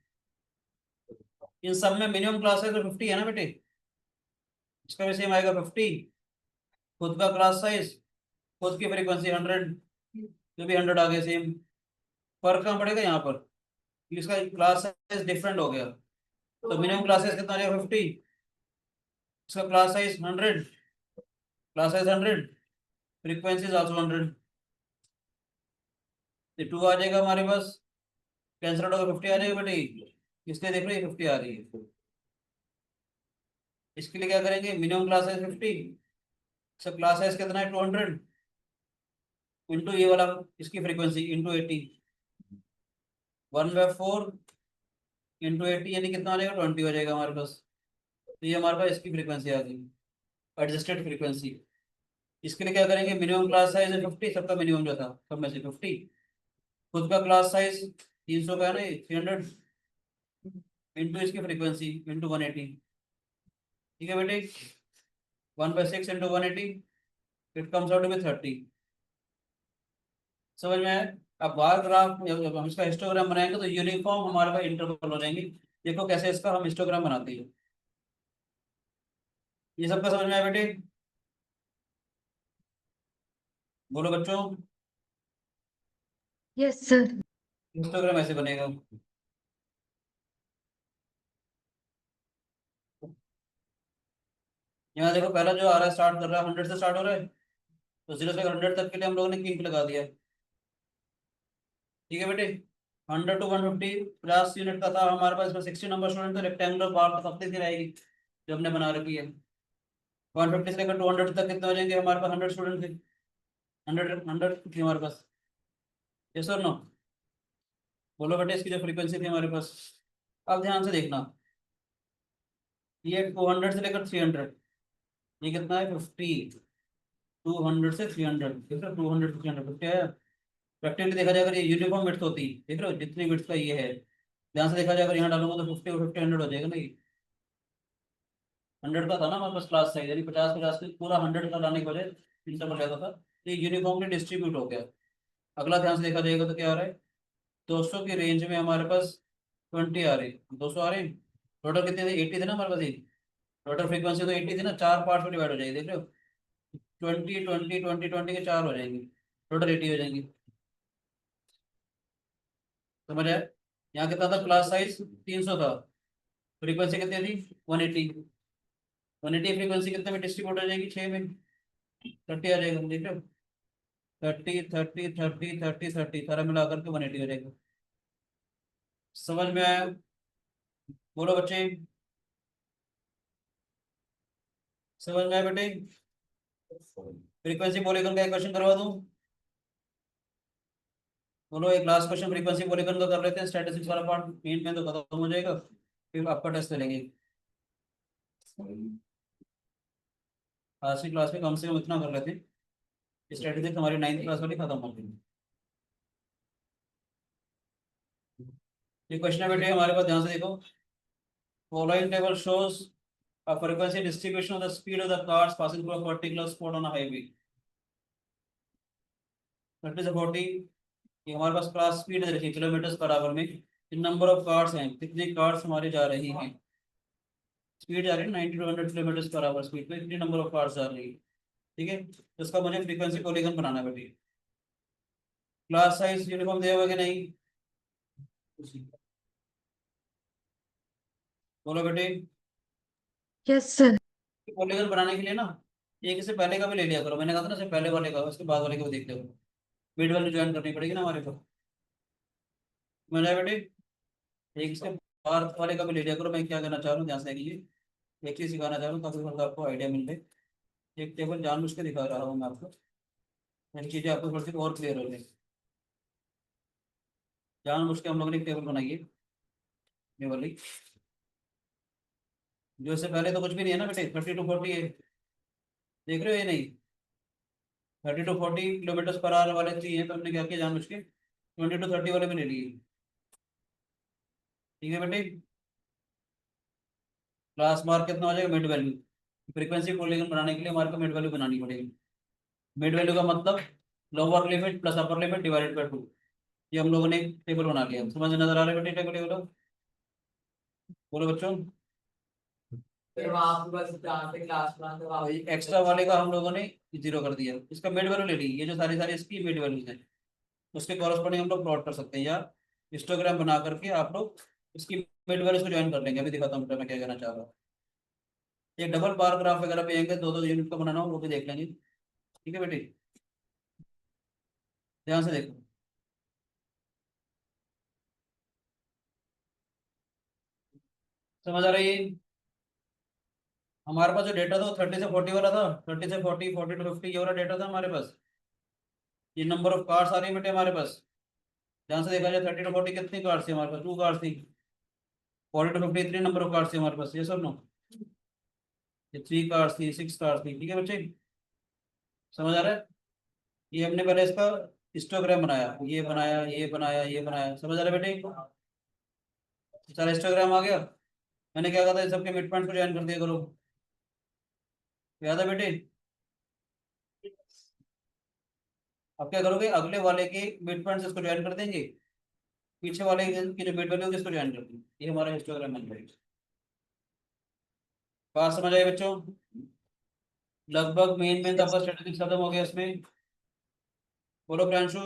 Speaker 1: इन सब में मिनिमम क्लास साइज तो 50 है ना बेटे, इसका भी सेम आएगा 50, खुद का क्लास साइज खुद की फ्रीक्वेंसी 100, जो भी 100 आ गया सेम। फर्क कहाँ पड़ेगा यहाँ पर, इसका क्लास साइज डिफरेंट हो गया, तो मिनिमम क्लास साइज कितना आ जाएगा 50, इसका class size 100, class size 100, frequency is also 100, ये 2 आ जाएगा हमारे पास, कैंसिल आउट होकर 50 आ जाएगा बेटे। इसलिए देख लो ये 50 आ रही है। इसके लिए क्या करेंगे, मिनिमम क्लास साइज 50, इसका क्लास साइज कितना है 200 इंटू ये वाला इसकी फ्रीक्वेंसी इंटू 80, 1/4 इंटू 80 यानी कितना आ जाएगा 20 हो जाएगा हमारे पास। तो ये हमारे पास इसकी फ्रीक्वेंसी आ गई, एडजस्टेड फ्रीक्वेंसी। इसके लिए क्या करेंगे, मिनिमम क्लास साइज है 50, सबका मिनिमम जो था सब में से 50, खुद का क्लास साइज 300 का है ना 300 इंटू इसकी फ्रीक्वेंसी इंटू 180। ठीक है बेटे, 1/6 into 180, it comes out with 30। समझ में आया? अब बार ग्राफ जब हम इसका हिस्टोग्राम बनाएंगे तो यूनिफॉर्म हमारे पास इंटरवल हो जाएंगे। देखो कैसे इसका हम हिस्टोग्राम बनाते हैं। ये सबका समझ में आया बेटे? बोलो बच्चों,
Speaker 5: यस सर।
Speaker 1: हिस्टोग्राम ऐसे बनेगा। यहाँ देखो पहला जो आ रहा है स्टार्ट कर रहा है 100 से स्टार्ट हो रहा है, तो 0 से 100 तक के लिए हम लोगों ने किंक लगा दिया। ठीक है बेटे, 100 to 150 50 यूनिट का था हमारे पास, 60 नंबर स्टूडेंट, तो रेक्टेंगुलर बार तो सबसे आएगी जो हमने बना रखी है। 150 से लेकर 200 तक कितने हो जाएंगे हमारे पास, 100 स्टूडेंट थे, 100 थी हमारे पास। यस और नो? बोलो बेटे, इसकी जो फ्रीक्वेंसी थी हमारे पास। अब ध्यान से देखना, ये 200 से लेकर 300, ये कितना है 50, 200 से 300, ठीक है 200 से 300 50 है। प्रैक्टिकली देखा जाए अगर ये यूनिफॉर्म विड्थ होती, देख रहे हो जितनी विड्थ का ये है, ध्यान से देखा जाए अगर यहाँ डालूंगा तो 50 और 50 100 हो जाएगा ना। ये 100 का था ना हमारे पास क्लास साइज, यानी 50 50 पूरा 100 का लाने की वजह 300 पर जाता था, ये यूनिफॉर्मली डिस्ट्रीब्यूट हो गया। अगला ध्यान से देखा जाएगा तो क्या आ रहा है, 200 की रेंज में हमारे पास 20 आ रही, 200 आ रहे हैं। टोटल कितने थे, 80 थे ना हमारे पास, ये टोटल फ्रीक्वेंसी तो 80 थी ना, 4 पार्ट में डिवाइड हो जाएगी, देख रहे हो, 20 के 4 हो जाएंगे, टोटल 80 हो जाएंगी। समझ आया? यहाँ कितना था, क्लास साइज 300 था, फ्रीक्वेंसी कितनी थी 180, 180 फ्रीक्वेंसी कितने में डिस्ट्रीब्यूट हो जाएगी, 6 में 30 आ जाएगा, देख रहे हो, 30 सारा मिला करके 180 हो जाएगा। समझ में आया? बोलो बच्चे, समझ में आया बेटे? फ्रीक्वेंसी पॉलीगन का एक क्वेश्चन करवा दूं? बोलो, एक लास्ट क्वेश्चन फ्रीक्वेंसी पॉलीगन का कर लेते हैं, स्टैटिस्टिक्स वाला पार्ट मेन में तो खत्म हो जाएगा, फिर आपका टेस्ट लेंगे। आज की क्लास में कम से कम इतना कर लेते हैं, स्टैटिस्टिक्स हमारी 9th क्लास वाली खत्म हो गई। ये क्वेश्चन है बेटे हमारे पास, ध्यान से देखो। Following table shows a frequency distribution of the speed of the cars passing through a particular spot on a highway. That is 40, ये हमारे पास क्लास स्पीड देखिए किलोमीटर पर आवर में, नंबर ऑफ कार्स हैं, कितनी कार्स हमारे जा रही हैं, स्पीड जा रही है 90 to 100 kilometre per hour speed पे, कितनी नंबर ऑफ कार्स जा रही है, ठीक है। तो इसका मुझे फ्रीक्वेंसी पॉलीगन बनाना है बेटे। क्लास साइज यूनिफॉर्म दिया हुआ कि नहीं, बोलो बेटे।
Speaker 5: Yes sir.
Speaker 1: पॉलीगन बनाने के लिए ना एक इससे पहले का भी ले लिया करो, मैंने कहा था ना सिर्फ पहले वाले का, उसके बाद वाले का भी देखते हो, मिड वाली ज्वाइन करनी पड़ेगी ना हमारे को, समझ आया बेटे? एक इसके बाद वाले का भी ले लिया करो। मैं क्या कहना चाह रहा हूँ, ध्यान से देखिए, एक चीज सिखाना चाह रहा हूँ ताकि थोड़ा आपको आइडिया मिल जाए। एक टेबल जानबूझ के दिखा रहा हूँ मैं आपको, ये चीजें आपको थोड़ी सी और क्लियर हो जाए। जानबूझ के हम लोगों ने एक टेबल बनाई है, ये वाली, जो इससे पहले तो कुछ भी नहीं है ना बेटे, 30 to 40 है, देख रहे हो ये नहीं, 30 to 40 किलोमीटर पर आवर वाले चाहिए, तो हमने क्या किया, जानबूझ के 20 to 30 वाले भी ले लिए, ठीक है बेटे। क्लास मार्क कितना हो जाएगा, मिड वैल्यू। फ्रीक्वेंसी पॉलीगन बनाने के लिए हमारे को मिड वैल्यू बनानी पड़ेगी। मिड वैल्यू का मतलब lower limit plus upper limit divided by 2, ये हम लोगों ने एक टेबल बना लिया। समझ नजर आ रहा है बेटे टेबल? बोलो बच्चों।
Speaker 6: फिर वहां पे बस जहाँ पे क्लास बनाते वहां
Speaker 1: एक्स्ट्रा वाले का हम लोगों ने 0 कर दिया, इसका मिड वैल्यू ले ली, ये जो सारी सारी इसकी मिड वैल्यूज हैं, उसके कॉरस्पॉन्डिंग हम लोग प्लॉट कर सकते हैं, या हिस्टोग्राम बना करके आप लोग इसकी मिड वैल्यूज को ज्वाइन कर लेंगे। अभी दिखाता हूँ मैं क्या कहना चाह रहा हूँ। ये डबल बार ग्राफ वगैरह पे आएंगे, 2-2 यूनिट का बनाना हो वो भी देख लेंगे, ठीक है बेटे, ध्यान से देखो। समझ आ रही है? हमारे पास जो डेटा था वो 30 से 40 वाला था, 30 से 40, 40 to 50 ये वाला डेटा था हमारे पास। ये नंबर ऑफ कार्स आ रही है बेटे हमारे पास, ध्यान से देखा जाए 30 to 40 कितनी कार्स थी हमारे पास, 2 कार्स थी। 40 to 50 3 नंबर ऑफ कार्स थी हमारे पास, ये सब नो, ये 3 कार्स थी, 6 कार्स थी, ठीक है बच्चे, समझ आ रहा है? ये हमने पहले इसका हिस्टोग्राम बनाया, ये बनाया, ये बनाया, ये बनाया, समझ आ रहा है बेटे? सारा हिस्टोग्राम आ गया। मैंने क्या कहा था, सबके मिड पॉइंट को ज्वाइन कर दिया करो, याद है बेटे? अब क्या करोगे, अगले वाले के मिड पॉइंट इसको ज्वाइन कर देंगे, पीछे वाले की जो मिड वैल्यू होगी इसको ज्वाइन कर देंगे, ये हमारा हिस्टोग्राम बन जाएगा। बात समझ आई बच्चों? लगभग मेन आपका स्टैटिस्टिक्स खत्म हो गया इसमें। बोलो प्रियांशु।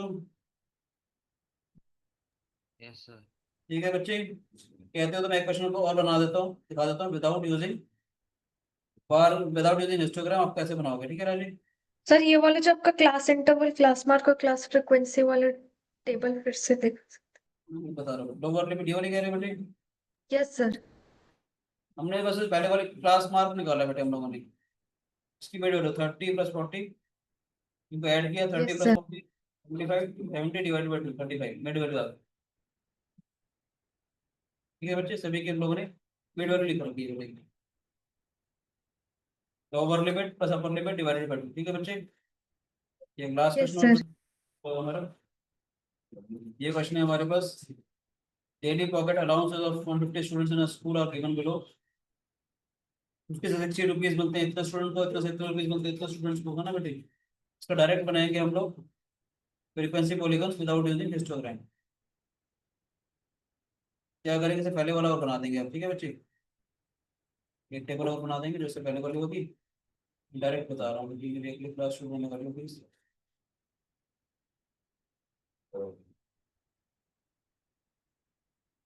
Speaker 4: Yes sir.
Speaker 1: ठीक है बच्चे, कहते हो तो मैं एक क्वेश्चन को और बना देता हूँ, दिखा देता हूँ, विदाउट यूजिंग हिस्टोग्राम आप कैसे बनाओगे, ठीक है राजी?
Speaker 5: सर ये वाले जो आपका क्लास इंटरवल, क्लास मार्क और क्लास फ्रीक्वेंसी वाले टेबल फिर से देख सकते।
Speaker 1: बता रहा हूँ, लोअर लिमिट ये वाली कह रहे हैं बेटे,
Speaker 5: यस सर।
Speaker 1: हमने बस पहले वाले क्लास मार्क निकाला बेटे हम लोगों ने, इसकी मिड वैल्यू 30 + 40, इनको ऐड किया 30
Speaker 5: Yes,
Speaker 1: +
Speaker 5: sir.
Speaker 1: 40 25 70 divided by 2 35 mid value आ गई। ठीक है बच्चे, सभी के हम लोगों ने मिड वैल्यू लिख रखी है, lower limit plus upper limit divided by 2, ठीक है बच्चे। ये लास्ट
Speaker 5: Yes,
Speaker 1: क्वेश्चन
Speaker 5: sir.
Speaker 1: तो हमारा ये क्वेश्चन है हमारे पास, daily pocket allowances of 150 students in a school are given below. 50 से 60 रुपीज मिलते हैं इतना स्टूडेंट को, इतना से इतना रुपीज मिलते हैं इतना स्टूडेंट्स को, है ना बेटे? इसका डायरेक्ट बनाएंगे हम लोग frequency polygons without using histogram. क्या करेंगे, इससे पहले वाला और बना देंगे अब, ठीक है बच्चे, एक टेबल और बना देंगे जैसे पहले वाली होगी। डायरेक्ट बता रहा हूँ कि क्लास शुरू होने वाली होगी।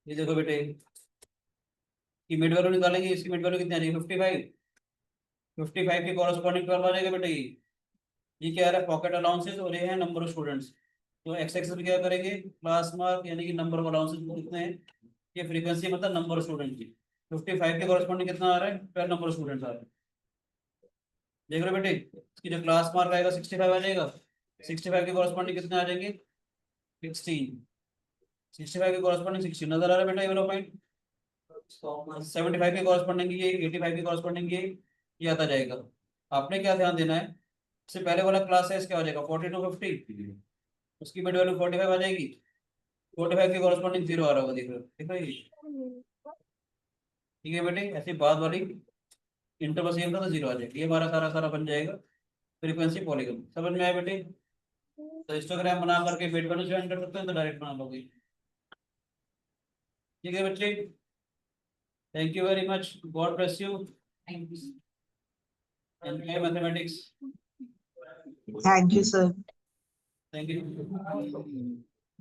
Speaker 1: ये देखो बेटे, कि मिड वैल्यू निकालेंगे, इसकी मिड वैल्यू कितनी आ जाएगी 55। 55 के कॉरेस्पॉन्डिंग 12 आ जाएगा बेटे। ये क्या आ रहा है, पॉकेट अलाउंसेस, और ये है नंबर ऑफ स्टूडेंट्स। तो एक्स एक्सिस पे क्या करेंगे, क्लास मार्क यानी कि नंबर ऑफ अलाउंसेस कितने हैं, ये फ्रीक्वेंसी मतलब नंबर ऑफ स्टूडेंट की। 55 के कॉरेस्पॉन्डिंग कितना आ रहा है, 12 नंबर ऑफ स्टूडेंट्स आ रहे हैं। देख रहे हो बेटे, इसकी जो क्लास मार्क आएगा 65 आ जाएगा। 65 के कॉरेस्पॉन्डिंग कितने आ जाएंगे 16। 65 के कॉरेस्पॉन्डिंग 16 नजर आ रहा है बेटा, ये वाला पॉइंट। 75 के कॉरेस्पॉन्डिंग ये, 85 के कॉरेस्पॉन्डिंग ये आता जाएगा। आपने क्या ध्यान देना है, इससे पहले वाला क्लास साइज क्या हो जाएगा 40 to 50, उसकी मिड वैल्यू 45 आ जाएगी। 45 के कॉरेस्पॉन्डिंग 0 आ रहा होगा, देख रहे हो, ठीक है ये? ठीक है बेटे, ऐसी बाद वाली इंटरवल सेम था तो 0 आ जाएगी। ये हमारा सारा सारा बन जाएगा फ्रीक्वेंसी पॉलीगॉन। समझ में आया बेटे? तो हिस्टोग्राम बना करके मिड वैल्यू ज्वाइन कर सकते हैं तो डायरेक्ट बना लोगे। ठीक है बच्चे, thank you very much, God bless you, enjoy mathematics.
Speaker 9: Thank you, sir.
Speaker 1: Thank you.